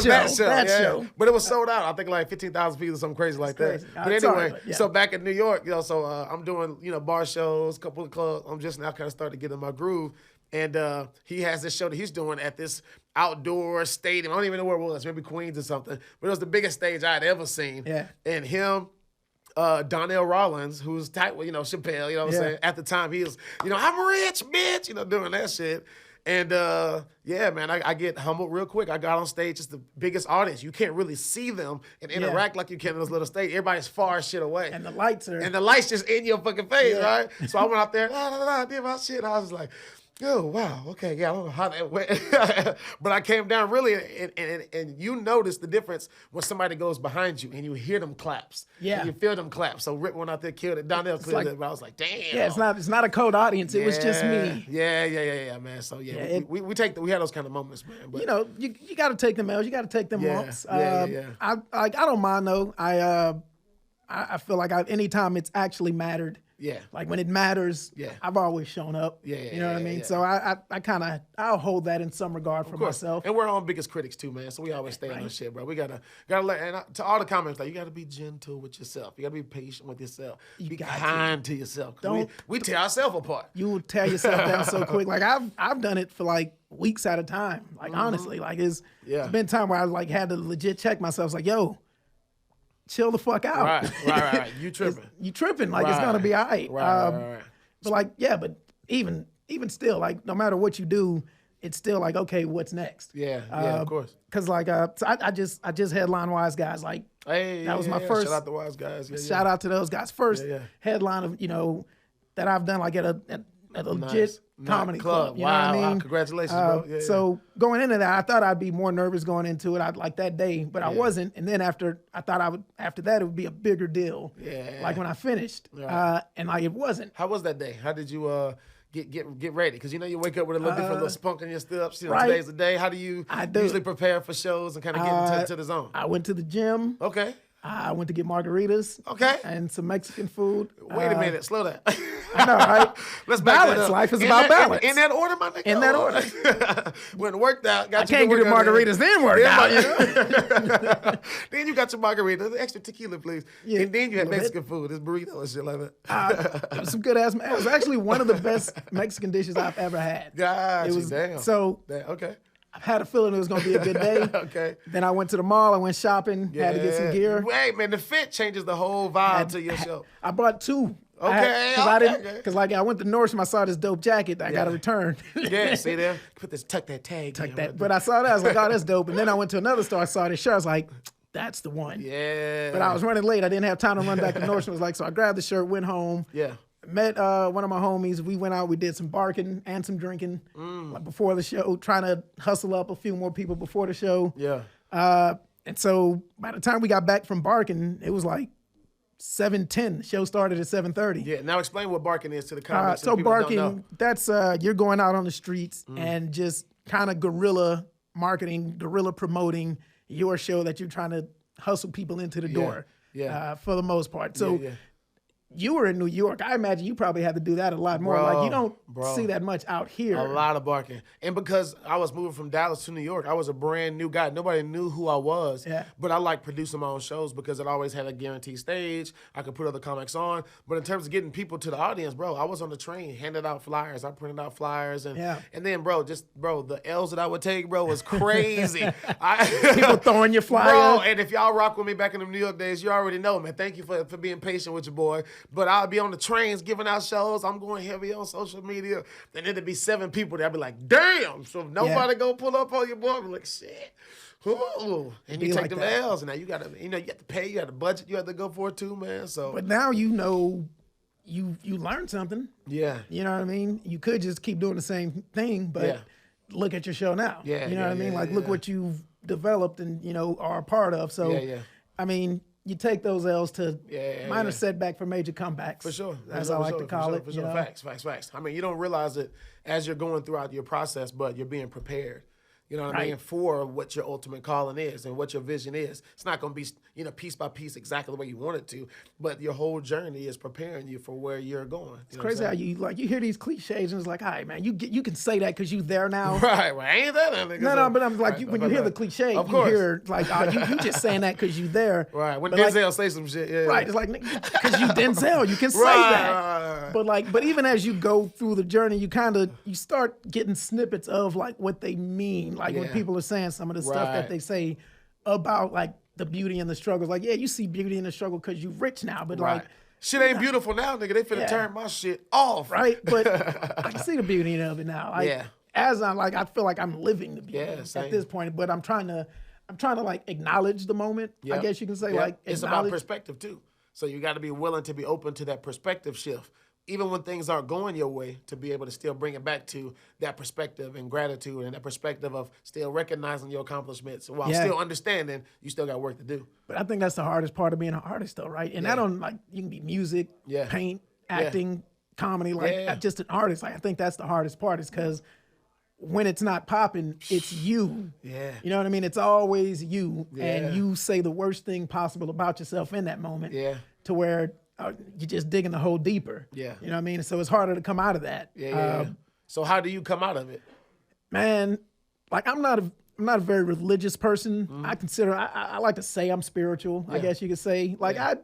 [SPEAKER 2] that show. That show.
[SPEAKER 1] But it was sold out. I think like 15,000 people or something crazy like that. But anyway, so back in New York, so I'm doing, bar shows, a couple of clubs. I'm just now kind of starting to get in my groove. And he has this show that he's doing at this outdoor stadium. I don't even know where it was, maybe Queens or something. But it was the biggest stage I had ever seen. Yeah. And him, Donnell Rollins, who's tight with, Chappelle, you know what I'm saying? At the time, he was, I'm rich, bitch, doing that shit. And man, I get humbled real quick. I got on stage, it's the biggest audience. You can't really see them and interact like you can in this little stage. Everybody's far as shit away.
[SPEAKER 2] And the lights
[SPEAKER 1] just in your fucking face, right? So I went out there, I did my shit. I was like, oh, wow, okay, yeah, I don't know how that went. But I came down really, and you notice the difference when somebody goes behind you and you hear them claps.
[SPEAKER 2] Yeah.
[SPEAKER 1] And you feel them claps. So Rick went out there, killed it. Donnell killed it, but I was like, damn.
[SPEAKER 2] Yeah, it's not a cold audience. It was just me.
[SPEAKER 1] Yeah, man. So, we had those kind of moments, man. But,
[SPEAKER 2] you got to take them L's. You got to take them lumps. I don't mind, though. I feel like anytime it's actually mattered, like when it matters, I've always shown up. You know what I mean? So I'll hold that in some regard for myself.
[SPEAKER 1] And we're our own biggest critics too, man. So we always stay on shit, bro. We gotta let, and to all the comments, like, you gotta be gentle with yourself. You gotta be patient with yourself. Be kind to yourself. We tear ourselves apart.
[SPEAKER 2] You will tear yourself down so quick. Like I've done it for like weeks at a time. Like honestly, like it's been time where I like had to legit check myself. It's like, yo, chill the fuck out.
[SPEAKER 1] Right. You tripping.
[SPEAKER 2] You tripping. Like, it's going to be all right.
[SPEAKER 1] Right.
[SPEAKER 2] But like, but even still, like, no matter what you do, it's still like, okay, what's next?
[SPEAKER 1] Yeah, of course.
[SPEAKER 2] Because like, so I just headline Wise Guys. Like, that was my first.
[SPEAKER 1] Shout out to Wise Guys.
[SPEAKER 2] Shout out to those guys. First headline of, that I've done like at a legit comedy club. You know what I mean?
[SPEAKER 1] Wow, congratulations, bro.
[SPEAKER 2] So going into that, I thought I'd be more nervous going into it. I'd like that day, but I wasn't. And then after that, it would be a bigger deal. Yeah. Like when I finished, and like it wasn't.
[SPEAKER 1] How was that day? How did you get ready? Because you wake up with a little different little spunk in your steps. Today's the day. How do you usually prepare for shows and kind of get into the zone?
[SPEAKER 2] I went to the gym.
[SPEAKER 1] Okay.
[SPEAKER 2] I went to get margaritas.
[SPEAKER 1] Okay.
[SPEAKER 2] And some Mexican food.
[SPEAKER 1] Wait a minute. Slow down.
[SPEAKER 2] I know, right?
[SPEAKER 1] Let's balance.
[SPEAKER 2] Life is about balance.
[SPEAKER 1] In that order, my nigga.
[SPEAKER 2] In that order.
[SPEAKER 1] When it worked out,
[SPEAKER 2] I can't get the margaritas, then work
[SPEAKER 1] out. Then you got your margarita, extra tequila, please. Yeah, and then you had Mexican food, this burrito and shit like that.
[SPEAKER 2] It was some good ass. It was actually one of the best Mexican dishes I've ever had.
[SPEAKER 1] Damn.
[SPEAKER 2] So
[SPEAKER 1] okay.
[SPEAKER 2] I had a feeling it was going to be a good day.
[SPEAKER 1] Okay.
[SPEAKER 2] Then I went to the mall. I went shopping. Had to get some gear.
[SPEAKER 1] Wait, man, the fit changes the whole vibe to your show.
[SPEAKER 2] I bought two.
[SPEAKER 1] Okay.
[SPEAKER 2] Because I went to Nordstrom. I saw this dope jacket that I got to return.
[SPEAKER 1] Yeah, see there? Tuck that tag.
[SPEAKER 2] But I saw that. I was like, oh, that's dope. And then I went to another store. I saw this shirt. I was like, that's the one.
[SPEAKER 1] Yeah.
[SPEAKER 2] But I was running late. I didn't have time to run back to Nordstrom. So I grabbed the shirt, went home.
[SPEAKER 1] Yeah.
[SPEAKER 2] Met one of my homies. We went out. We did some barking and some drinking like before the show, trying to hustle up a few more people before the show.
[SPEAKER 1] Yeah.
[SPEAKER 2] And so by the time we got back from barking, it was like 7:10. The show started at 7:30.
[SPEAKER 1] Yeah. Now explain what barking is to the comics.
[SPEAKER 2] So barking, that's you're going out on the streets and just kind of guerrilla marketing, guerrilla promoting your show that you're trying to hustle people into the door. Yeah. For the most part. So. You were in New York. I imagine you probably had to do that a lot more. Like you don't see that much out here.
[SPEAKER 1] A lot of barking. And because I was moving from Dallas to New York, I was a brand new guy. Nobody knew who I was. Yeah. But I like producing my own shows because it always had a guaranteed stage. I could put other comics on. But in terms of getting people to the audience, bro, I was on the train, handed out flyers. I printed out flyers. And then, the L's that I would take, bro, was crazy.
[SPEAKER 2] People throwing your flyers.
[SPEAKER 1] Bro, and if y'all rock with me back in the New York days, you already know, man. Thank you for being patient with your boy. but I'll be on the trains giving out shows. I'm going heavy on social media. And then there'd be 7 people there. I'd be like, damn. So if nobody go pull up on your boy, I'd be like, shit. Ooh. And you take
[SPEAKER 2] like
[SPEAKER 1] them
[SPEAKER 2] that.
[SPEAKER 1] L's, and now you got to pay, you got to budget, you have to go for it too, man. So,
[SPEAKER 2] But now you know you learned something.
[SPEAKER 1] yeah.
[SPEAKER 2] You know what I mean? You could just keep doing the same thing, but look at your show now.
[SPEAKER 1] Yeah,
[SPEAKER 2] you know what I mean? Like, look what you've developed and, are a part of. So, I mean, you take those L's to minor setback for major comebacks.
[SPEAKER 1] For sure.
[SPEAKER 2] As I like to call it.
[SPEAKER 1] For sure. Facts. I mean, you don't realize it as you're going throughout your process, but you're being prepared. You know what I mean? For what your ultimate calling is and what your vision is. It's not going to be, piece by piece exactly the way you want it to, but your whole journey is preparing you for where you're going.
[SPEAKER 2] It's crazy how you hear these cliches and it's like, all right, man, you can say that because you there now.
[SPEAKER 1] Right. Well, ain't that nothing.
[SPEAKER 2] No, but I'm like, when you hear the cliche, you hear like, you just saying that because you there.
[SPEAKER 1] Right. When Denzel say some shit,
[SPEAKER 2] Right. It's like, because you Denzel, you can say that. But even as you go through the journey, you start getting snippets of like what they mean. Like when people are saying some of the stuff that they say about like the beauty and the struggles. Like, you see beauty in the struggle because you rich now, but like
[SPEAKER 1] shit ain't beautiful now, nigga. They finna turn my shit off.
[SPEAKER 2] Right? But I can see the beauty of it now. Like, as I'm like, I feel like I'm living the beauty at this point, but I'm trying to like acknowledge the moment. I guess you can say like
[SPEAKER 1] it's about perspective too. So you got to be willing to be open to that perspective shift. Even when things aren't going your way, to be able to still bring it back to that perspective and gratitude and that perspective of still recognizing your accomplishments while still understanding you still got work to do.
[SPEAKER 2] But I think that's the hardest part of being an artist though, right? And I don't like, you can be music, paint, acting, comedy, like just an artist. Like I think that's the hardest part is because when it's not popping, it's you.
[SPEAKER 1] Yeah.
[SPEAKER 2] You know what I mean? It's always you. And you say the worst thing possible about yourself in that moment.
[SPEAKER 1] Yeah.
[SPEAKER 2] To where you're just digging the hole deeper.
[SPEAKER 1] Yeah.
[SPEAKER 2] You know what I mean? So it's harder to come out of that.
[SPEAKER 1] So how do you come out of it?
[SPEAKER 2] Man, like I'm not a very religious person. I like to say I'm spiritual, I guess you could say. Like I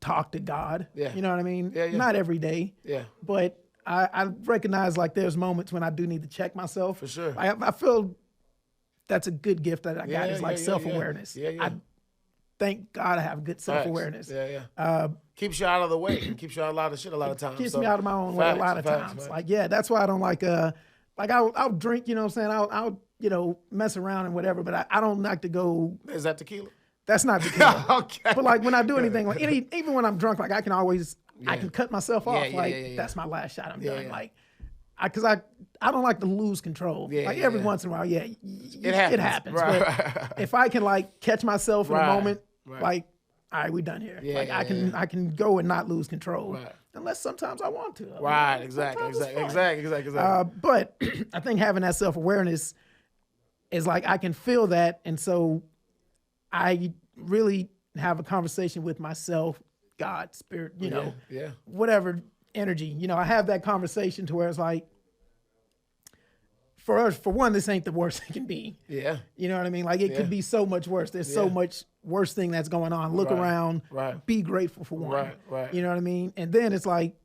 [SPEAKER 2] talk to God. Yeah. You know what I mean? Not every day. Yeah. But I recognize like there's moments when I do need to check myself.
[SPEAKER 1] For sure.
[SPEAKER 2] I feel that's a good gift that I got is like self-awareness. I thank God I have good self-awareness.
[SPEAKER 1] Keeps you out of the way. Keeps you out of a lot of shit a lot of times.
[SPEAKER 2] Keeps me out of my own way a lot of times. Like, that's why I don't like I'll drink, you know what I'm saying? I'll mess around and whatever, but I don't like to go.
[SPEAKER 1] Is that tequila?
[SPEAKER 2] That's not tequila.
[SPEAKER 1] Okay.
[SPEAKER 2] But like when I do anything, like even when I'm drunk, like I can always, I can cut myself off. That's my last shot. I'm done. Like, because I don't like to lose control. Every once in a while, it happens. But if I can like catch myself in a moment, like, all right, we done here. I can go and not lose control, unless sometimes I want to.
[SPEAKER 1] Exactly.
[SPEAKER 2] But I think having that self-awareness is like I can feel that, and so I really have a conversation with myself, God, spirit, whatever energy. I have that conversation to where it's like, for one, this ain't the worst it can be. Yeah. You know what I mean? Like it could be so much worse. There's so much worse thing that's going on. Look around. Be grateful for one. You know what I mean? And then it's like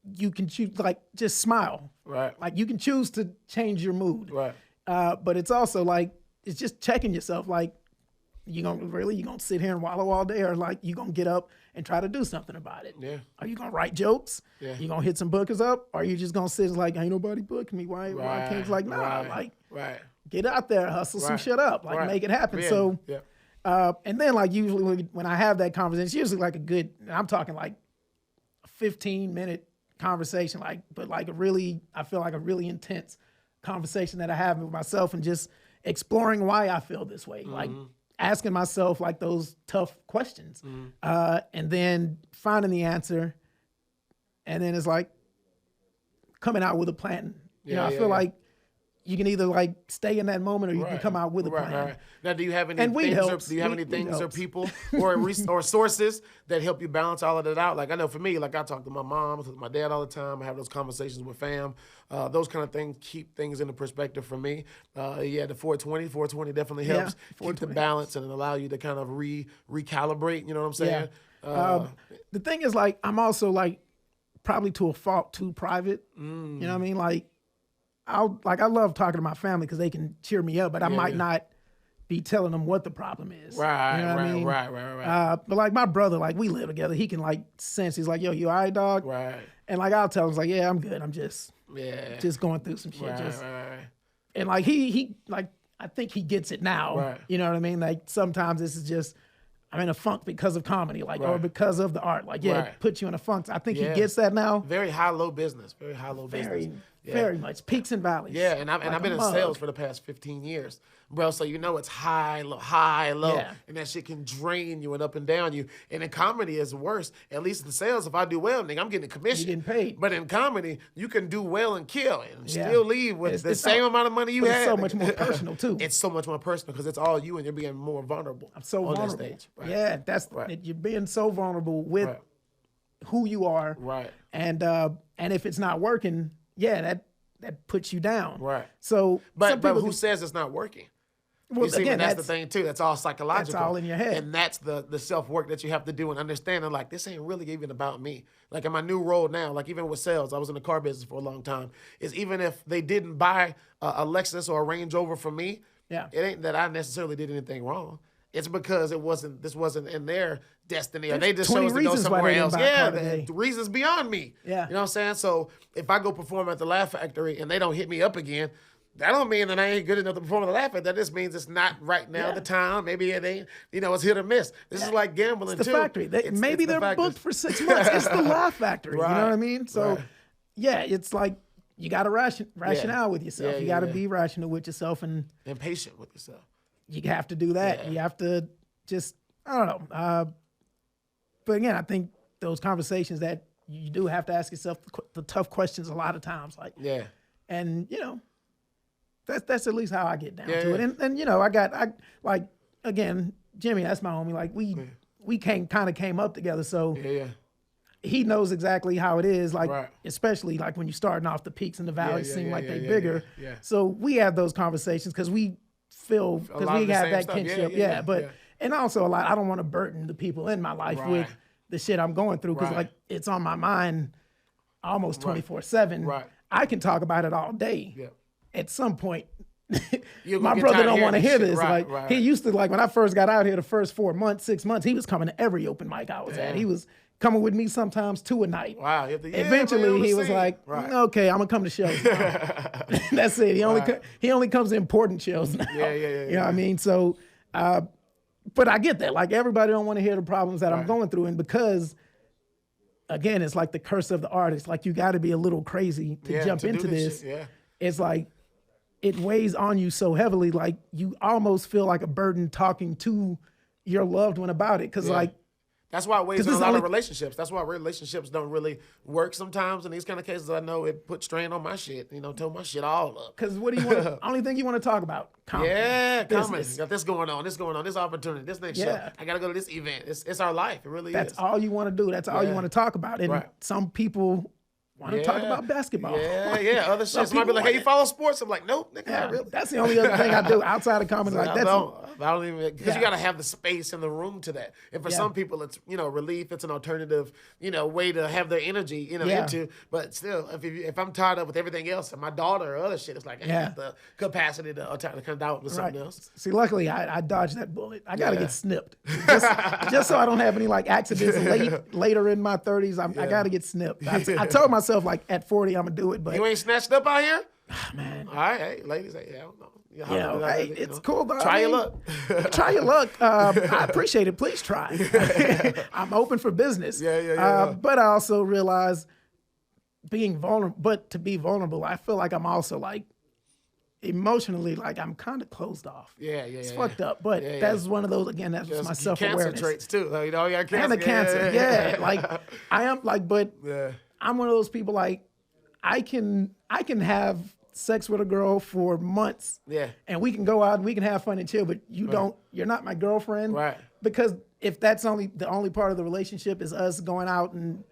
[SPEAKER 2] you can choose, like, just smile. Like you can choose to change your mood. But it's also like it's just checking yourself. Like you gonna sit here and wallow all day, or like you gonna get up and try to do something about it? Yeah. Are you gonna write jokes? Yeah. You gonna hit some bookers up? Or are you just gonna sit like, ain't nobody booking me? Why I can't? Like, nah, get out there, hustle some shit up, like make it happen. So, and then like usually when I have that conversation, it's usually like I'm talking like a 15-minute conversation, but like I feel like a really intense conversation that I have with myself and just exploring why I feel this way. Like, asking myself like those tough questions, and then finding the answer, and then it's like coming out with a plan. I feel like you can either like stay in that moment or you can come out with a plan.
[SPEAKER 1] Now, do you have any things or people or sources that help you balance all of that out? Like I know for me, like I talk to my mom, to my dad all the time. I have those conversations with fam. Those kind of things keep things into perspective for me. The 420 definitely helps keep the balance and allow you to kind of recalibrate. You know what I'm saying?
[SPEAKER 2] The thing is, like, I'm also like probably to a fault too private. You know what I mean? Like, I love talking to my family because they can cheer me up, but I might not be telling them what the problem is.
[SPEAKER 1] Right,
[SPEAKER 2] you know what I mean?
[SPEAKER 1] right.
[SPEAKER 2] But like my brother, like we live together. He can like sense. He's like, "Yo, you all right, dog?"
[SPEAKER 1] Right.
[SPEAKER 2] And like I'll tell him, like, "Yeah, I'm good. I'm just going through some shit."
[SPEAKER 1] Right.
[SPEAKER 2] And like he like I think he gets it now.
[SPEAKER 1] Right.
[SPEAKER 2] You know what I mean? Like sometimes this is just I'm in a funk because of comedy, like or because of the art. Like it puts you in a funk. I think he gets that now.
[SPEAKER 1] Very high-low business. Very high-low business.
[SPEAKER 2] Very much peaks and valleys.
[SPEAKER 1] Yeah, and I've been in sales for the past 15 years, bro. So you know it's high, low, and that shit can drain you and up and down you. And in comedy, it's worse. At least in sales, if I do well, nigga, I'm getting a commission.
[SPEAKER 2] You're getting paid.
[SPEAKER 1] But in comedy, you can do well and kill and still leave with the same amount of money you had.
[SPEAKER 2] It's so much more personal too.
[SPEAKER 1] It's so much more personal because it's all you, and you're being more vulnerable.
[SPEAKER 2] I'm so
[SPEAKER 1] on
[SPEAKER 2] vulnerable.
[SPEAKER 1] That stage. Right.
[SPEAKER 2] Yeah, that's you're being so vulnerable with who you are.
[SPEAKER 1] Right.
[SPEAKER 2] And if it's not working, that puts you down.
[SPEAKER 1] Right.
[SPEAKER 2] So,
[SPEAKER 1] but who says it's not working?
[SPEAKER 2] Well,
[SPEAKER 1] you see,
[SPEAKER 2] again,
[SPEAKER 1] that's the thing too. That's all psychological.
[SPEAKER 2] That's all in your head.
[SPEAKER 1] And that's the self-work that you have to do and understanding, like, this ain't really even about me. Like in my new role now, like even with sales, I was in the car business for a long time, is even if they didn't buy a Lexus or a Range Rover from me, it ain't that I necessarily did anything wrong. It's because this wasn't in their destiny, or they just chose to go somewhere else. Yeah, the reasons beyond me.
[SPEAKER 2] Yeah.
[SPEAKER 1] You know what I'm saying? So if I go perform at the Laugh Factory and they don't hit me up again, that don't mean that I ain't good enough to perform at the Laugh Factory. That just means it's not right now the time. Maybe it ain't, it's hit or miss. This is like gambling
[SPEAKER 2] it's the
[SPEAKER 1] too.
[SPEAKER 2] Factory. Maybe they're booked for 6 months. It's the Laugh Factory.
[SPEAKER 1] Right.
[SPEAKER 2] You know what I mean? So it's like you got to rationale with yourself. You got to be rational with yourself and
[SPEAKER 1] patient with yourself.
[SPEAKER 2] You have to do that. You have to just, I don't know. But again, I think those conversations that you do have to ask yourself the tough questions a lot of times. Like, and that's at least how I get down to it. And I again, Jimmy, that's my homie. Like we kind of came up together. So he knows exactly how it is. Like, especially like when you're starting off, the peaks and the valleys seem like they're bigger. So we have those conversations because we feel, because we have that kinship. But and also I don't want to burden the people in my life with the shit I'm going through because like it's on my mind almost 24/7.
[SPEAKER 1] Right.
[SPEAKER 2] I can talk about it all day. Yeah. At some point,
[SPEAKER 1] my
[SPEAKER 2] brother don't want to hear this. He used to, like when I first got out here, the first 4 months, 6 months, he was coming to every open mic I was at. He was coming with me sometimes 2 a night.
[SPEAKER 1] Wow.
[SPEAKER 2] Eventually, he was like, okay, I'm gonna come to shows now. That's it. He only comes to important shows now. You know what I mean? So, but I get that. Like everybody don't want to hear the problems that I'm going through, and because again, it's like the curse of the artist. Like you got to be a little crazy to jump into this. It's like it weighs on you so heavily, like you almost feel like a burden talking to your loved one about it. Because like
[SPEAKER 1] that's why it weighs on a lot of relationships. That's why relationships don't really work sometimes in these kind of cases. I know it put strain on my shit. Tell my shit all up.
[SPEAKER 2] Because what do you want? Only thing you want to talk about? Comedy.
[SPEAKER 1] Yeah, comedy. Got this going on. This opportunity. This next show. I gotta go to this event. It's our life. It really is.
[SPEAKER 2] That's all you want to do. That's all you want to talk about. And some people want to talk about basketball.
[SPEAKER 1] Other shit. Somebody be like, hey, you follow sports? I'm like, nope, nigga, not really.
[SPEAKER 2] That's the only other thing I do outside of comedy. Like that's
[SPEAKER 1] I don't even, because you got to have the space and the room to that. And for some people, it's, relief. It's an alternative, way to have their energy, into. But still, if I'm tied up with everything else and my daughter or other shit, it's like I have the capacity to come down with something else.
[SPEAKER 2] See, luckily, I dodged that bullet. I got to get snipped. Just so I don't have any like accidents later in my 30s. I got to get snipped. I told myself like at 40, I'm going to do it. But
[SPEAKER 1] you ain't snatched up out here?
[SPEAKER 2] Man.
[SPEAKER 1] All right, hey, ladies, I don't know.
[SPEAKER 2] It's cool though.
[SPEAKER 1] Try your luck.
[SPEAKER 2] Try your luck. I appreciate it. Please try. I'm open for business. But I also realize being vulnerable, but to be vulnerable, I feel like I'm also like emotionally, like I'm kind of closed off. It's fucked up. But that's one of those, again, that's just my self-awareness.
[SPEAKER 1] Cancer traits too. You got cancer.
[SPEAKER 2] And the cancer. Like I am like, but I'm one of those people like I can have sex with a girl for months. And we can go out and we can have fun and chill, but you're not my girlfriend.
[SPEAKER 1] Right.
[SPEAKER 2] Because if that's the only part of the relationship is us going out and,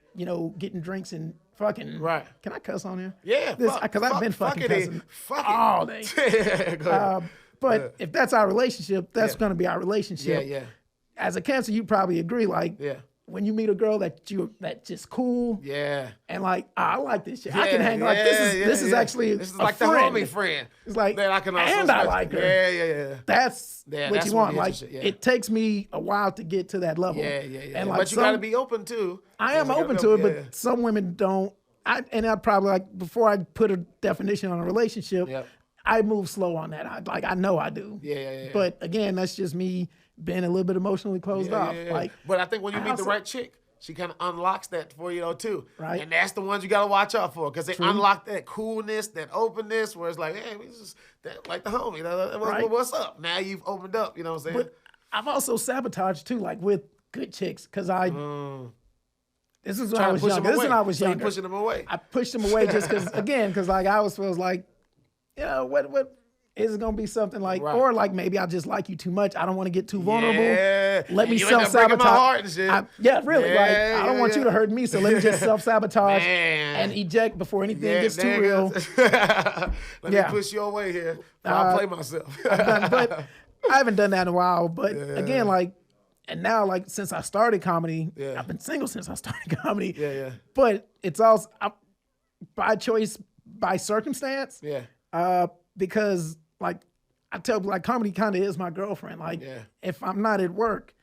[SPEAKER 2] getting drinks and fucking.
[SPEAKER 1] Right.
[SPEAKER 2] Can I cuss on here?
[SPEAKER 1] Yeah.
[SPEAKER 2] Because I've been fucking cussing all day. But if that's our relationship, that's going to be our relationship. As a Cancer, you probably agree, like, when you meet a girl that just cool.
[SPEAKER 1] Yeah.
[SPEAKER 2] And like, I like this shit.
[SPEAKER 1] Yeah,
[SPEAKER 2] I can hang like this is actually
[SPEAKER 1] this is
[SPEAKER 2] a
[SPEAKER 1] like
[SPEAKER 2] friend.
[SPEAKER 1] the homie friend.
[SPEAKER 2] It's like,
[SPEAKER 1] that I can also
[SPEAKER 2] and I like her.
[SPEAKER 1] Yeah.
[SPEAKER 2] That's what
[SPEAKER 1] that's
[SPEAKER 2] you want.
[SPEAKER 1] really
[SPEAKER 2] Like,
[SPEAKER 1] interesting, yeah.
[SPEAKER 2] it takes me a while to get to that level.
[SPEAKER 1] Yeah.
[SPEAKER 2] And like,
[SPEAKER 1] but you got to be open too.
[SPEAKER 2] I am open to it, but some women don't. I'd probably like, before I put a definition on a relationship, I move slow on that. I know I do.
[SPEAKER 1] Yeah.
[SPEAKER 2] But again, that's just me being a little bit emotionally closed off. Like,
[SPEAKER 1] but I think when you meet the right chick, she kind of unlocks that for you, though, too.
[SPEAKER 2] Right.
[SPEAKER 1] And that's the ones you got to watch out for, because they unlock that coolness, that openness, where it's like, hey, we just like the homie. You know, what's up? Now you've opened up, you know what I'm saying?
[SPEAKER 2] But I've also sabotaged, too, like with good chicks, because this is when I was younger. This is when I was younger.
[SPEAKER 1] You pushing them away.
[SPEAKER 2] I pushed them away just because, like, I always feels like, you know, what is it going to be something like, or like maybe I just like you too much. I don't want to get too vulnerable.
[SPEAKER 1] Yeah.
[SPEAKER 2] Let me self-sabotage. My heart and shit. Really. Like, I don't want you to hurt me, so let me just self-sabotage and eject before anything gets too real.
[SPEAKER 1] Let me push you away here. I'll play myself.
[SPEAKER 2] But I haven't done that in a while. But again, like, and now, like, since I started comedy, I've been single since I started comedy. But it's also by choice, by circumstance. Because, like, I tell people, like, comedy kind of is my girlfriend. Like, if I'm not at work,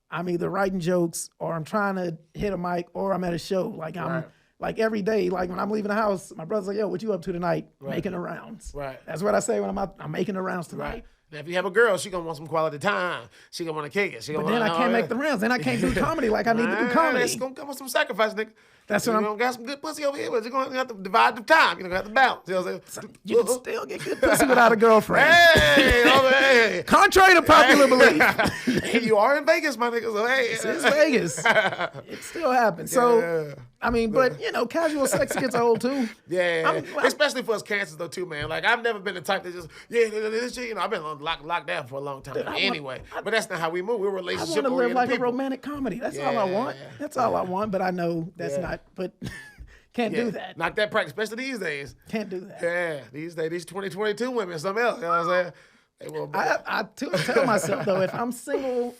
[SPEAKER 2] I'm either writing jokes or I'm trying to hit a mic or I'm at a show. Like, I'm like every day, like when I'm leaving the house, my brother's like, yo, what you up to tonight? Making the rounds. That's what I say when I'm out. I'm making the rounds tonight.
[SPEAKER 1] Now, if you have a girl, she gonna want some quality time. She gonna want to kick it.
[SPEAKER 2] But then I can't make the rounds. Then I can't do comedy like I need to do comedy.
[SPEAKER 1] It's gonna come with some sacrifice, nigga.
[SPEAKER 2] That's what I'm.
[SPEAKER 1] You got some good pussy over here, but you're gonna have to divide the time. You're gonna have to balance. You know what I'm saying?
[SPEAKER 2] You can still get good pussy without a girlfriend.
[SPEAKER 1] Hey.
[SPEAKER 2] Contrary to popular belief.
[SPEAKER 1] You are in Vegas, my nigga. So hey,
[SPEAKER 2] it's Vegas. It still happens. So I mean, but you know, casual sex gets old too.
[SPEAKER 1] Especially for us cancers though too, man. Like I've never been the type that just this shit. You know, I've been locked down for a long time. Anyway, but that's not how we move. We're relationship oriented.
[SPEAKER 2] I want to live like
[SPEAKER 1] people.
[SPEAKER 2] a romantic comedy. That's all I want. That's all I want. But I know that's not. But can't do that.
[SPEAKER 1] Not that practice, especially these days.
[SPEAKER 2] Can't do that.
[SPEAKER 1] Yeah, these days, these 2022 women, something else. You know what I'm saying?
[SPEAKER 2] I tell myself though, if I'm single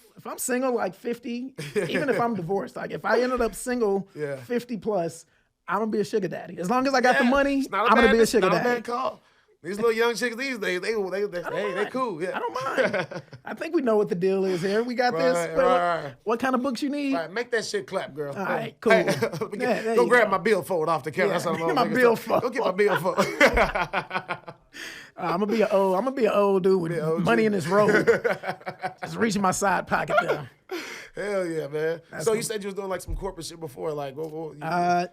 [SPEAKER 2] like 50, even if I'm divorced, like if I ended up single 50 plus, I'm gonna be a sugar daddy. As long as I got the money, I'm gonna be a sugar daddy.
[SPEAKER 1] Not a bad call. These little young chicks these days, they cool. Yeah.
[SPEAKER 2] I don't mind. I think we know what the deal is here. We got this. What kind of books you need?
[SPEAKER 1] Right, make that shit clap, girl.
[SPEAKER 2] All right, cool.
[SPEAKER 1] Hey, go grab my billfold off the counter. That's what I'm
[SPEAKER 2] my billfold.
[SPEAKER 1] Go get my billfold.
[SPEAKER 2] I'm gonna be an old dude with money in his robe, just reaching my side pocket there.
[SPEAKER 1] Hell yeah, man. So you said you was doing like some corporate shit before, like
[SPEAKER 2] I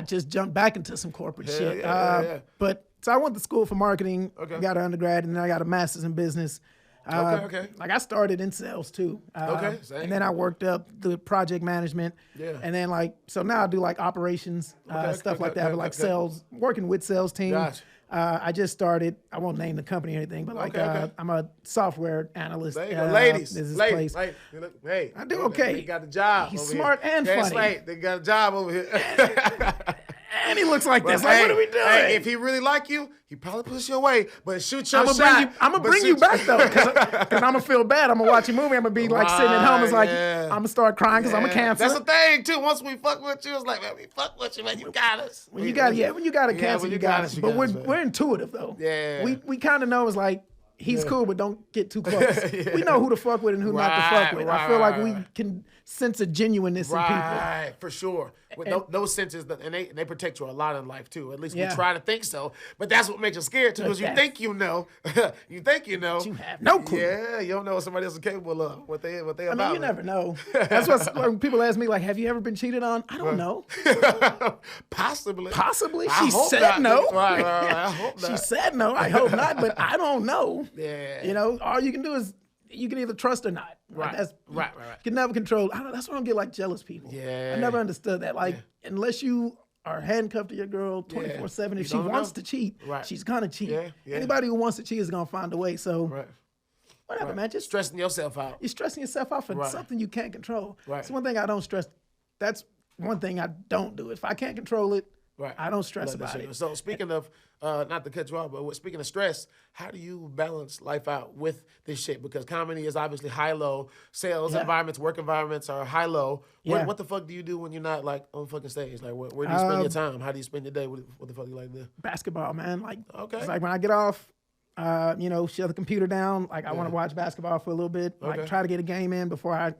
[SPEAKER 2] just jumped back into some corporate shit. But so I went to school for marketing, got an undergrad, and then I got a master's in business. Like I started in sales too.
[SPEAKER 1] Same.
[SPEAKER 2] And then I worked up the project management. And then like, so now I do like operations, stuff like that, but like sales, working with sales team.
[SPEAKER 1] Gotcha.
[SPEAKER 2] I just started, I won't name the company or anything, but like I'm a software analyst.
[SPEAKER 1] There you go. Ladies.
[SPEAKER 2] Hey, I do okay.
[SPEAKER 1] They got a job.
[SPEAKER 2] He's
[SPEAKER 1] over
[SPEAKER 2] smart
[SPEAKER 1] here.
[SPEAKER 2] and funny.
[SPEAKER 1] Right. They got a job over here.
[SPEAKER 2] And he looks like this. Like, what are we doing?
[SPEAKER 1] Hey, if he really like you, he probably push you away. But shoot your shot.
[SPEAKER 2] I'm gonna bring you back though, because I'm gonna feel bad. I'm gonna watch a movie. I'm gonna be like sitting at home. It's like I'm gonna start crying because I'm a cancer.
[SPEAKER 1] That's the thing too. Once we fuck with you, it's like, man, we fuck with you, man. You got us.
[SPEAKER 2] When you got a cancer, you got us. But we're intuitive though.
[SPEAKER 1] Yeah.
[SPEAKER 2] We kind of know it's like he's cool, but don't get too close. We know who to fuck with and who not to fuck with. I feel like we can sense a genuineness in people.
[SPEAKER 1] Right, for sure. With those senses, and they protect you a lot in life too. At least we try to think so. But that's what makes you scared too, because you think you know. You think you know.
[SPEAKER 2] But you have no clue.
[SPEAKER 1] Yeah, you don't know what somebody else is capable of. What they about.
[SPEAKER 2] I mean, you never know. That's what when people ask me, like, have you ever been cheated on? I don't know.
[SPEAKER 1] Possibly.
[SPEAKER 2] She said no.
[SPEAKER 1] Right. I hope not.
[SPEAKER 2] She said no. I hope not, but I don't know.
[SPEAKER 1] Yeah.
[SPEAKER 2] You know, all you can do is you can either trust or not.
[SPEAKER 1] Right.
[SPEAKER 2] Right. You can never control. That's why I don't get like jealous people.
[SPEAKER 1] Yeah.
[SPEAKER 2] I never understood that. Like, unless you are handcuffed to your girl 24/7, if she wants to cheat, she's gonna cheat.
[SPEAKER 1] Yeah.
[SPEAKER 2] Anybody who wants to cheat is gonna find a way. So whatever, man. Just
[SPEAKER 1] stressing yourself out.
[SPEAKER 2] You're stressing yourself out for something you can't control.
[SPEAKER 1] Right.
[SPEAKER 2] It's one thing I don't stress. That's one thing I don't do. If I can't control it,
[SPEAKER 1] Right.
[SPEAKER 2] I don't stress about it.
[SPEAKER 1] So speaking of, not to cut you off, but speaking of stress, how do you balance life out with this shit? Because comedy is obviously high-low. Sales environments, work environments are high-low.
[SPEAKER 2] Yeah.
[SPEAKER 1] What the fuck do you do when you're not like on fucking stage? Like where do you spend your time? How do you spend your day? What the fuck you like to do?
[SPEAKER 2] Basketball, man. Like,
[SPEAKER 1] Okay.
[SPEAKER 2] it's like when I get off, shut the computer down. Like I want to watch basketball for a little bit. Like try to get a game in before I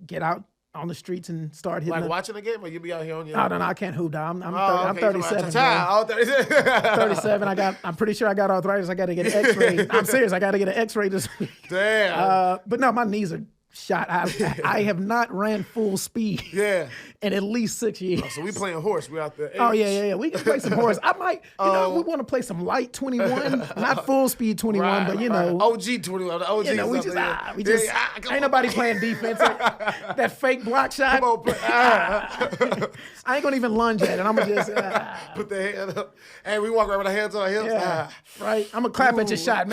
[SPEAKER 2] get out on the streets and start hitting.
[SPEAKER 1] Like watching a game, or you be out here on your?
[SPEAKER 2] No, I can't hoop down. I'm
[SPEAKER 1] okay.
[SPEAKER 2] 37.
[SPEAKER 1] Oh, 37.
[SPEAKER 2] 37. I'm pretty sure I got arthritis. I got to get an X-ray. I'm serious. I got to get an X-ray this week.
[SPEAKER 1] Damn.
[SPEAKER 2] But no, my knees are shot. I have not ran full speed.
[SPEAKER 1] Yeah.
[SPEAKER 2] In at least 6 years.
[SPEAKER 1] So we playing horse. We out there.
[SPEAKER 2] Oh yeah. We can play some horse. I might. We want to play some light 21, not full speed 21, but
[SPEAKER 1] OG 21. The OG.
[SPEAKER 2] We just ain't nobody playing defense. That fake block shot.
[SPEAKER 1] Come on,
[SPEAKER 2] I ain't gonna even lunge at it. I'm gonna just
[SPEAKER 1] put the hand up. Hey, we walk around with our hands on our hips.
[SPEAKER 2] Yeah, right. I'm gonna clap at your shot.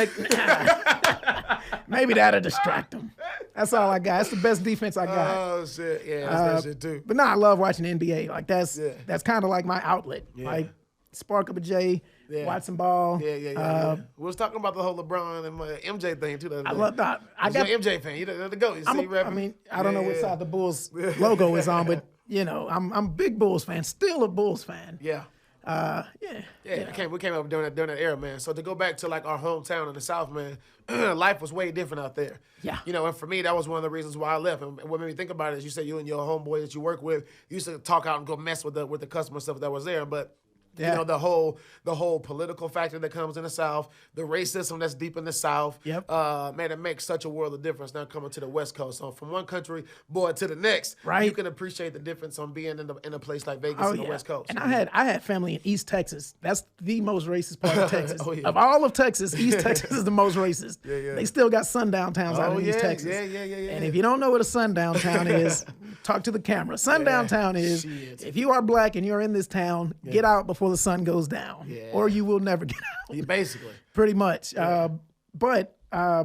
[SPEAKER 2] Maybe that'll distract them. That's all I got. That's the best defense I got.
[SPEAKER 1] Oh shit, yeah, that's that shit too.
[SPEAKER 2] But no, I love watching the NBA. Like that's kind of like my outlet.
[SPEAKER 1] Yeah.
[SPEAKER 2] Like spark up a J, watch some ball.
[SPEAKER 1] Yeah. We was talking about the whole LeBron and MJ thing too.
[SPEAKER 2] I love that.
[SPEAKER 1] You're an MJ fan. You're the GOAT.
[SPEAKER 2] I don't know what side the Bulls logo is on, but I'm a big Bulls fan. Still a Bulls fan.
[SPEAKER 1] Yeah. We came up during that era, man. So to go back to like our hometown in the South, man, life was way different out there.
[SPEAKER 2] Yeah.
[SPEAKER 1] And for me, that was one of the reasons why I left. And what made me think about it is you said you and your homeboy that you work with used to talk out and go mess with the customer stuff that was there, but.
[SPEAKER 2] Yeah.
[SPEAKER 1] The whole political factor that comes in the South, the racism that's deep in the South.
[SPEAKER 2] Yep.
[SPEAKER 1] Man, it makes such a world of difference now coming to the West Coast. So from one country, boy, to the next,
[SPEAKER 2] right.
[SPEAKER 1] You can appreciate the difference on being in a place like Vegas and the West Coast.
[SPEAKER 2] And I had family in East Texas. That's the most racist part of Texas. Of all of Texas, East Texas is the most racist.
[SPEAKER 1] Yeah.
[SPEAKER 2] They still got sundown towns out in East Texas.
[SPEAKER 1] Yeah.
[SPEAKER 2] And if you don't know what a sundown town is, talk to the camera. Sundown town is if you are black and you're in this town, get out before the sun goes down.
[SPEAKER 1] Yeah.
[SPEAKER 2] Or you will never get out.
[SPEAKER 1] Yeah, basically.
[SPEAKER 2] Pretty much. But I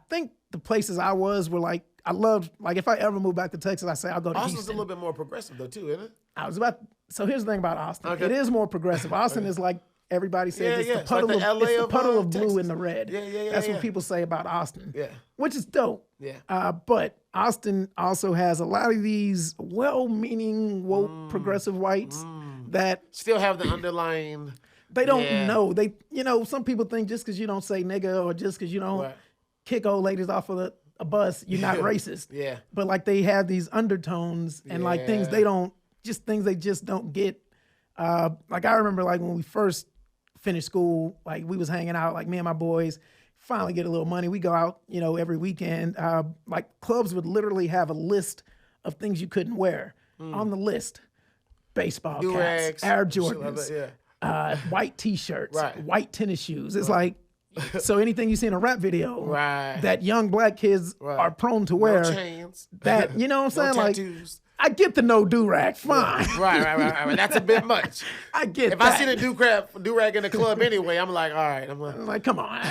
[SPEAKER 2] think the places I was were like, I loved, like if I ever move back to Texas, I say I'll go to
[SPEAKER 1] Austin's
[SPEAKER 2] Houston.
[SPEAKER 1] a little bit more progressive though too, isn't it?
[SPEAKER 2] So here's the thing about Austin.
[SPEAKER 1] Okay.
[SPEAKER 2] It is more progressive. Austin is like everybody says, it's the puddle,
[SPEAKER 1] like the LA
[SPEAKER 2] it's the puddle of blue
[SPEAKER 1] Texas.
[SPEAKER 2] in the red. That's what people say about Austin.
[SPEAKER 1] Yeah.
[SPEAKER 2] Which is dope.
[SPEAKER 1] Yeah.
[SPEAKER 2] But Austin also has a lot of these well-meaning, woke, progressive whites that
[SPEAKER 1] still have the underlying.
[SPEAKER 2] they don't know. They, some people think just because you don't say nigga or just because you don't kick old ladies off of a bus, you're not racist.
[SPEAKER 1] Yeah.
[SPEAKER 2] But like they have these undertones and like things they just don't get. Like I remember like when we first finished school, like we was hanging out, like me and my boys finally get a little money. We go out, every weekend. Like clubs would literally have a list of things you couldn't wear on the list. Baseball caps, Air Jordans, white T-shirts, white tennis shoes. It's like, so anything you see in a rap video that young black kids are prone to wear,
[SPEAKER 1] no chains.
[SPEAKER 2] That, you know what I'm saying?
[SPEAKER 1] No
[SPEAKER 2] Like,
[SPEAKER 1] tattoos.
[SPEAKER 2] I get the no do-rag, fine.
[SPEAKER 1] Right. That's a bit much.
[SPEAKER 2] I get
[SPEAKER 1] if
[SPEAKER 2] that.
[SPEAKER 1] I see the do-rag in the club anyway, I'm like, all right.
[SPEAKER 2] I'm like, come on,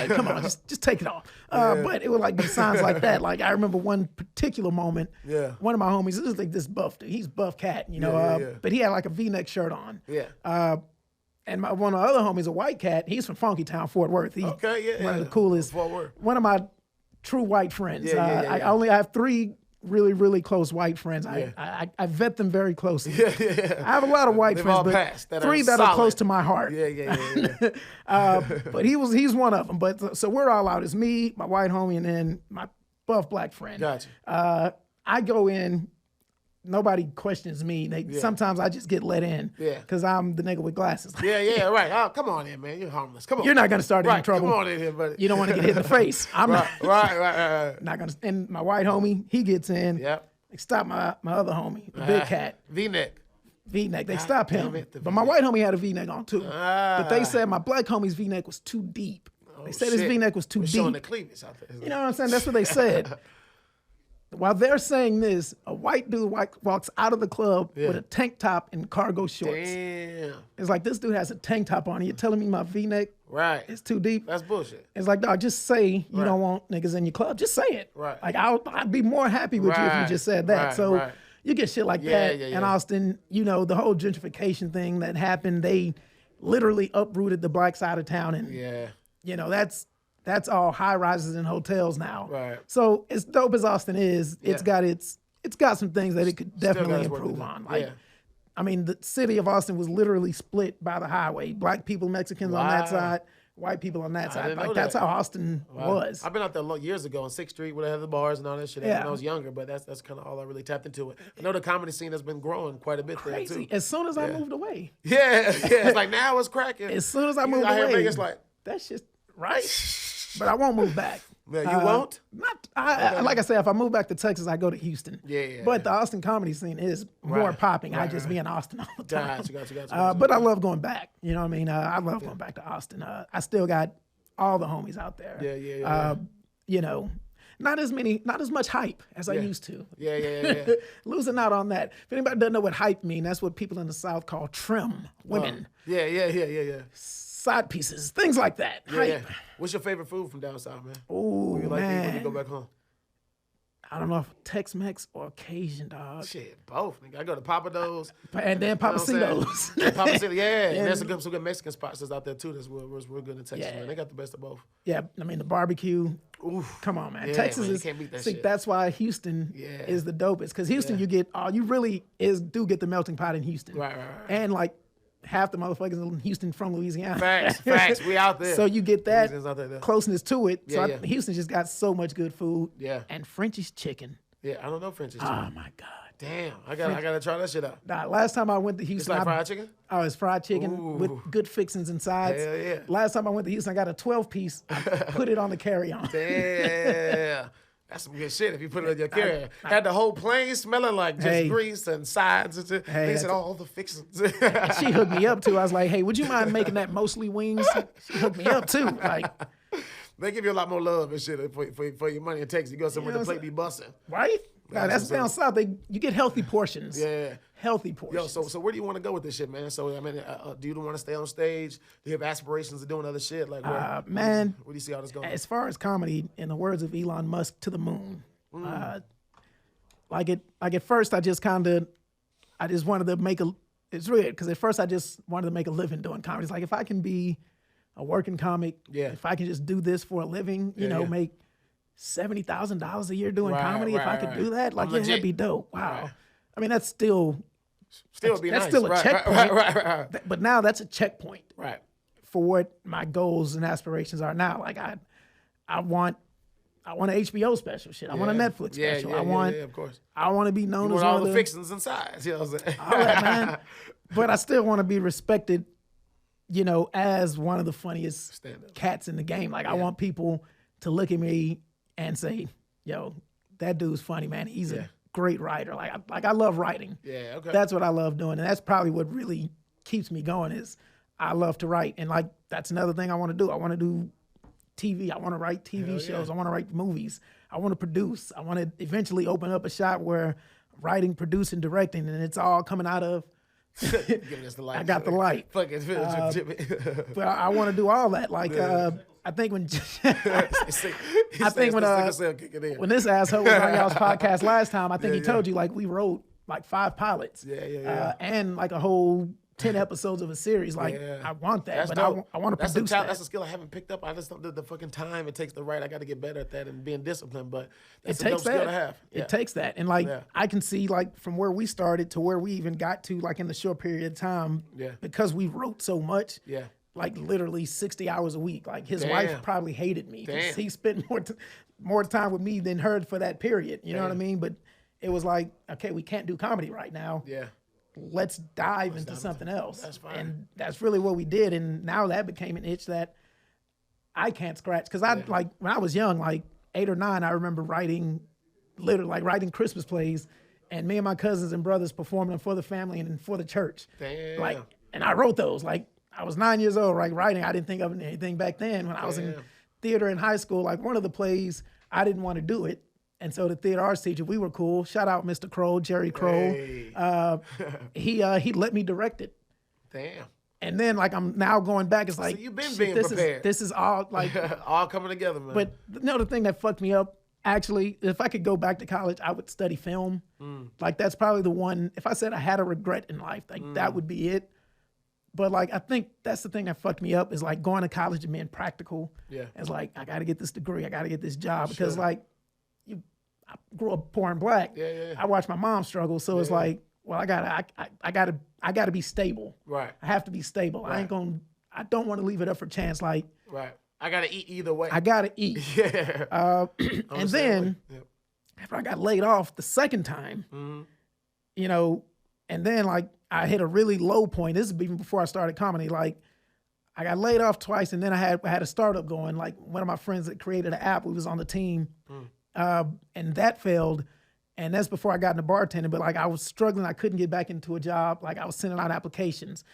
[SPEAKER 2] just take it off. But it would like be signs like that. Like I remember one particular moment.
[SPEAKER 1] Yeah.
[SPEAKER 2] One of my homies, this is like this buff dude. He's buff cat, but he had like a V-neck shirt on.
[SPEAKER 1] Yeah.
[SPEAKER 2] And one of the other homies, a white cat. He's from Funky Town, Fort Worth. He's one of the coolest.
[SPEAKER 1] Fort Worth.
[SPEAKER 2] One of my true white friends.
[SPEAKER 1] I
[SPEAKER 2] I have 3 really, really close white friends. I vet them very closely. I have a lot of white friends, but 3 that are close to my heart. But he's one of them. But so we're all out. It's me, my white homie, and then my buff black friend.
[SPEAKER 1] Gotcha.
[SPEAKER 2] I go in. Nobody questions me. Sometimes I just get let in because I'm the nigga with glasses.
[SPEAKER 1] Right. Oh, come on in, man. You're harmless. Come on.
[SPEAKER 2] You're not going to start any trouble.
[SPEAKER 1] Come on in here, buddy.
[SPEAKER 2] You don't want to get hit in the face. I'm
[SPEAKER 1] right.
[SPEAKER 2] not going to. And my white homie, he gets in.
[SPEAKER 1] Yep.
[SPEAKER 2] They stop my other homie, the big cat.
[SPEAKER 1] V-neck.
[SPEAKER 2] They stop him. But my white homie had a V-neck on too. But they said my black homie's V-neck was too deep. They said his V-neck was too deep.
[SPEAKER 1] Showing the cleavage out there.
[SPEAKER 2] You know what I'm saying? That's what they said. While they're saying this, a white dude walks out of the club with a tank top and cargo shorts.
[SPEAKER 1] Damn.
[SPEAKER 2] It's like, this dude has a tank top on. You're telling me my V-neck is too deep?
[SPEAKER 1] That's bullshit.
[SPEAKER 2] It's like, dog, just say you don't want niggas in your club. Just say it.
[SPEAKER 1] Right.
[SPEAKER 2] Like, I'd be more happy with you if you just said that. you get shit like that. And Austin, you know, the whole gentrification thing that happened, they literally uprooted the black side of town. And, you know, that's all high rises and hotels now.
[SPEAKER 1] Right.
[SPEAKER 2] So as dope as Austin is, it's got some things that it could definitely improve on. Like, I mean, the city of Austin was literally split by the highway. Black people, Mexicans on that side, white people on that side. Like, that's how Austin was.
[SPEAKER 1] I've been out there years ago on 6th Street where they had the bars and all that shit when I was younger, but that's kind of all I really tapped into it. I know the comedy scene has been growing quite a bit there, too.
[SPEAKER 2] As soon as I moved away.
[SPEAKER 1] Yeah. It's like now it's cracking.
[SPEAKER 2] As soon as I moved away.
[SPEAKER 1] Vegas, like,
[SPEAKER 2] that's just right. But I won't move back.
[SPEAKER 1] Yeah, you won't?
[SPEAKER 2] Like I said, if I move back to Texas, I go to Houston. But the Austin comedy scene is more popping. I just be in Austin all the time.
[SPEAKER 1] Gotcha.
[SPEAKER 2] But I love going back. You know what I mean? I love going back to Austin. I still got all the homies out there.
[SPEAKER 1] Yeah.
[SPEAKER 2] You know, not as much hype as I used to.
[SPEAKER 1] Yeah.
[SPEAKER 2] Losing out on that. If anybody doesn't know what hype mean, that's what people in the South call trim women.
[SPEAKER 1] Yeah.
[SPEAKER 2] Side pieces, things like that. Hype.
[SPEAKER 1] Yeah. What's your favorite food from down south, man?
[SPEAKER 2] Oh, man.
[SPEAKER 1] When you go back home?
[SPEAKER 2] I don't know if Tex-Mex or Cajun, dog.
[SPEAKER 1] Shit, both. Nigga. I go to Papados.
[SPEAKER 2] And then Papacitos.
[SPEAKER 1] Papacito, and there's some good Mexican spots that's out there, too, that's real good in Texas, man. They got the best of both.
[SPEAKER 2] Yeah, I mean, the barbecue.
[SPEAKER 1] Oof.
[SPEAKER 2] Come on, man.
[SPEAKER 1] Yeah,
[SPEAKER 2] Texas
[SPEAKER 1] man,
[SPEAKER 2] is,
[SPEAKER 1] you can't beat that
[SPEAKER 2] see,
[SPEAKER 1] shit.
[SPEAKER 2] that's why Houston is the dopest. Because Houston, you get, you really do get the melting pot in Houston.
[SPEAKER 1] Right.
[SPEAKER 2] And, like, half the motherfuckers in Houston from Louisiana.
[SPEAKER 1] Facts. We out there.
[SPEAKER 2] So you get that
[SPEAKER 1] there.
[SPEAKER 2] closeness to it. So Houston just got so much good food.
[SPEAKER 1] Yeah.
[SPEAKER 2] And French's chicken.
[SPEAKER 1] Yeah, I don't know French's chicken.
[SPEAKER 2] Oh, my God.
[SPEAKER 1] Damn, I gotta try that shit out.
[SPEAKER 2] Nah, last time I went to Houston,
[SPEAKER 1] It's like fried chicken?
[SPEAKER 2] Oh, it's fried chicken with good fixings and sides.
[SPEAKER 1] Hell yeah.
[SPEAKER 2] Last time I went to Houston, I got a 12-piece. I put it on the carry-on.
[SPEAKER 1] Damn. That's some good shit if you put it on your carrier. Had the whole plane smelling like just grease and sides and shit. They said all the fixings.
[SPEAKER 2] She hooked me up too. I was like, hey, would you mind making that mostly wings? She hooked me up too. Like,
[SPEAKER 1] they give you a lot more love and shit for your money in Texas. You go somewhere the plate be busting.
[SPEAKER 2] Right? God, that's down south. You get healthy portions.
[SPEAKER 1] Yeah.
[SPEAKER 2] Healthy portions.
[SPEAKER 1] Yo, so where do you want to go with this shit, man? So, I mean, do you want to stay on stage? Do you have aspirations of doing other shit? Like,
[SPEAKER 2] man,
[SPEAKER 1] where do you see all this going?
[SPEAKER 2] As far as comedy, in the words of Elon Musk, to the moon. Like at first, I just wanted to make it's weird, because at first I just wanted to make a living doing comedy. It's like, if I can be a working comic, if I can just do this for a living, you know, make $70,000 a year doing comedy, if I could do that, like, that'd be dope. Wow.
[SPEAKER 1] Right.
[SPEAKER 2] I mean, that's still
[SPEAKER 1] be nice.
[SPEAKER 2] Still a checkpoint.
[SPEAKER 1] Right.
[SPEAKER 2] But now that's a checkpoint.
[SPEAKER 1] Right.
[SPEAKER 2] For what my goals and aspirations are now. Like, I want an HBO special shit. I want a Netflix special.
[SPEAKER 1] Of course.
[SPEAKER 2] I want to be known as
[SPEAKER 1] all
[SPEAKER 2] one
[SPEAKER 1] the
[SPEAKER 2] of the
[SPEAKER 1] fixings and sides. You know what I'm saying?
[SPEAKER 2] all that, man. But I still want to be respected, you know, as one of the funniest cats in the game. Like, I want people to look at me and say, yo, that dude's funny, man. He's a great writer. Like I love writing.
[SPEAKER 1] Yeah, okay.
[SPEAKER 2] That's what I love doing. And that's probably what really keeps me going, is I love to write. And, like, that's another thing I want to do. I want to do TV. I want to write TV shows. I want to write movies. I want to produce. I want to eventually open up a shop where writing, producing, directing, and it's all coming out of I got the light. But I want to do all that. Like, I think when when this asshole was on y'all's podcast last time, I think he told you, like, we wrote like 5 pilots. And like a whole 10 episodes of a series. Like, I want that,
[SPEAKER 1] that's
[SPEAKER 2] but
[SPEAKER 1] dope.
[SPEAKER 2] I want to produce that.
[SPEAKER 1] That's a skill I haven't picked up. I just don't do the fucking time it takes to write. I got to get better at that and being disciplined, but that's a dope skill to have.
[SPEAKER 2] It takes that. And, like, I can see, like, from where we started to where we even got to, like, in the short period of time, because we wrote so much, like, literally 60 hours a week. Like, his wife probably hated me because he spent more time with me than her for that period. You know what I mean? But it was like, okay, we can't do comedy right now. Let's dive into something else. That's fine. And that's really what we did. And now that became an itch that I can't scratch. Because like, when I was young, like 8 or 9, I remember writing Christmas plays, and me and my cousins and brothers performing them for the family and for the church. Like, and I wrote those. Like, I was 9 years old, like, writing. I didn't think of anything back then. When I was in theater in high school, like, one of the plays, I didn't want to do it. And so the theater arts teacher, we were cool. Shout out Mr. Crow, Jerry Crow. He let me direct it.
[SPEAKER 1] Damn.
[SPEAKER 2] And then, like, I'm now going back. It's like,
[SPEAKER 1] so you've been being prepared.
[SPEAKER 2] This is all like
[SPEAKER 1] all coming together, man.
[SPEAKER 2] But the thing that fucked me up Actually, if I could go back to college, I would study film. Like that's probably the one. If I said I had a regret in life, like that would be it. But like I think that's the thing that fucked me up is like going to college and being practical.
[SPEAKER 1] Yeah.
[SPEAKER 2] It's like I got to get this degree, I got to get this job because like I grew up poor and black.
[SPEAKER 1] Yeah.
[SPEAKER 2] I watched my mom struggle, so it's like, well, I gotta be stable.
[SPEAKER 1] Right.
[SPEAKER 2] I have to be stable.
[SPEAKER 1] Right.
[SPEAKER 2] I don't want to leave it up for chance. Like
[SPEAKER 1] Right. I gotta eat either way.
[SPEAKER 2] I gotta eat.
[SPEAKER 1] Yeah.
[SPEAKER 2] And then after I got laid off the second time, you know, and then like I hit a really low point. This is even before I started comedy. Like I got laid off twice, and then I had a startup going. Like one of my friends that created an app, we was on the team, and that failed. And that's before I got into bartending. But like I was struggling, I couldn't get back into a job. Like I was sending out applications,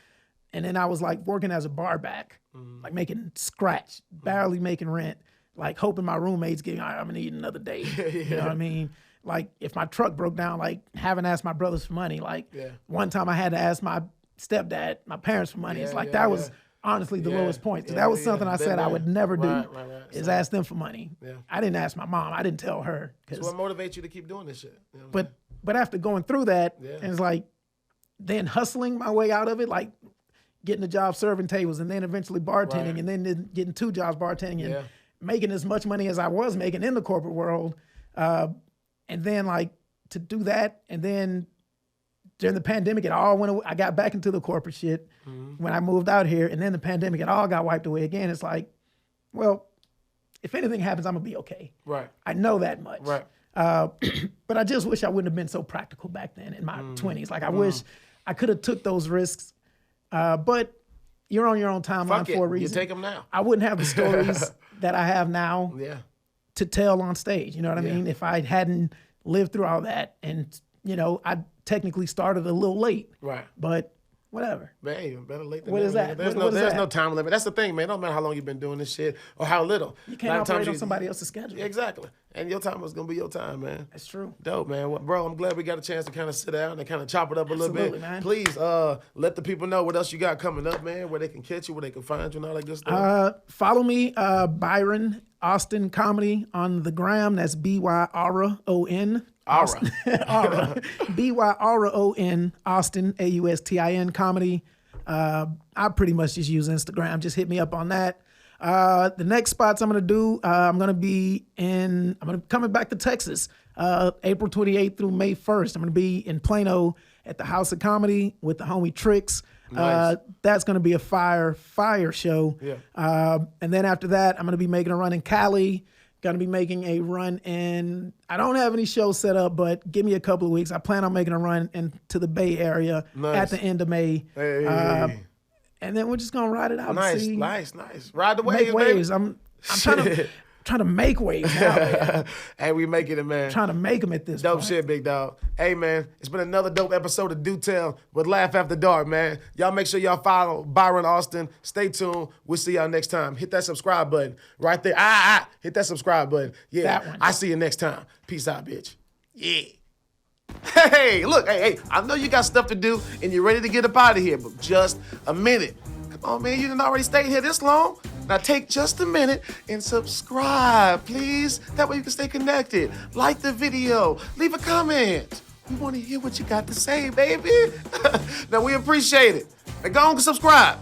[SPEAKER 2] and then I was like working as a bar back, like making scratch, barely making rent, like hoping my roommates give me, all right, I'm gonna need another day. You know what I mean? Like if my truck broke down, like having asked my brothers for money. Like one time I had to ask my stepdad, my parents for money. It's like that was honestly the lowest point. That was something I said I would never do is ask them for money. I didn't ask my mom. I didn't tell her.
[SPEAKER 1] So what motivates you to keep doing this shit? You know
[SPEAKER 2] but after going through that, and it's like then hustling my way out of it, like getting a job serving tables and then eventually bartending and then getting 2 jobs bartending and making as much money as I was making in the corporate world. And then like to do that, and then during the pandemic, it all went away. I got back into the corporate shit when I moved out here, and then the pandemic, it all got wiped away again. It's like, well, if anything happens, I'm gonna be okay. Right. I know that much. Right. But I just wish I wouldn't have been so practical back then in my 20s. Like I wish I could have took those risks. But you're on your own timeline for a reason.
[SPEAKER 1] You take them now.
[SPEAKER 2] I wouldn't have the stories that I have now. To tell on stage, you know what I mean? If I hadn't lived through all that, and you know, I technically started a little late. Right. But whatever.
[SPEAKER 1] Man, even better late than
[SPEAKER 2] what
[SPEAKER 1] never.
[SPEAKER 2] Is that?
[SPEAKER 1] There's no time limit. That's the thing, man. Don't matter how long you've been doing this shit or how little.
[SPEAKER 2] You can't operate on somebody else's schedule.
[SPEAKER 1] Exactly. And your time was gonna be your time, man.
[SPEAKER 2] That's true.
[SPEAKER 1] Dope, man. Well, bro, I'm glad we got a chance to kind of sit down and kind of chop it up a little bit.
[SPEAKER 2] Man.
[SPEAKER 1] Please, let the people know what else you got coming up, man. Where they can catch you, where they can find you, and all that good stuff.
[SPEAKER 2] Follow me, Byron Austin Comedy on the gram. That's BYRON.
[SPEAKER 1] Aura.
[SPEAKER 2] Aura. BYRON Austin, AUSTIN Comedy. I pretty much just use Instagram. Just hit me up on that. The next spots I'm gonna do, I'm gonna be coming back to Texas, April 28th through May 1st. I'm gonna be in Plano at the House of Comedy with the homie Tricks. Nice. That's gonna be a fire show. Yeah. And then after that, I'm gonna be making a run in Cali. Gonna be making a run in, I don't have any shows set up, but give me a couple of weeks. I plan on making a run into the Bay Area at the end of May.
[SPEAKER 1] Hey.
[SPEAKER 2] And then we're just gonna ride it out.
[SPEAKER 1] Nice. Ride the waves,
[SPEAKER 2] make waves.
[SPEAKER 1] Baby.
[SPEAKER 2] I'm trying to make waves now, man.
[SPEAKER 1] Hey, we making it, man.
[SPEAKER 2] Trying to make them at this
[SPEAKER 1] dope
[SPEAKER 2] point.
[SPEAKER 1] Shit, big dog. Hey, man, it's been another dope episode of Do Tell with Laugh After Dark, man. Y'all make sure y'all follow Byron Austin. Stay tuned. We'll see y'all next time. Hit that subscribe button right there. Hit that subscribe button. Yeah,
[SPEAKER 2] that one.
[SPEAKER 1] I see you next time. Peace out, bitch. Yeah. Hey, look, hey, I know you got stuff to do and you're ready to get up out of here, but just a minute. Come on, man, you didn't already stay here this long. Now take just a minute and subscribe, please. That way you can stay connected. Like the video, leave a comment. We want to hear what you got to say, baby. Now we appreciate it. Now go on and subscribe.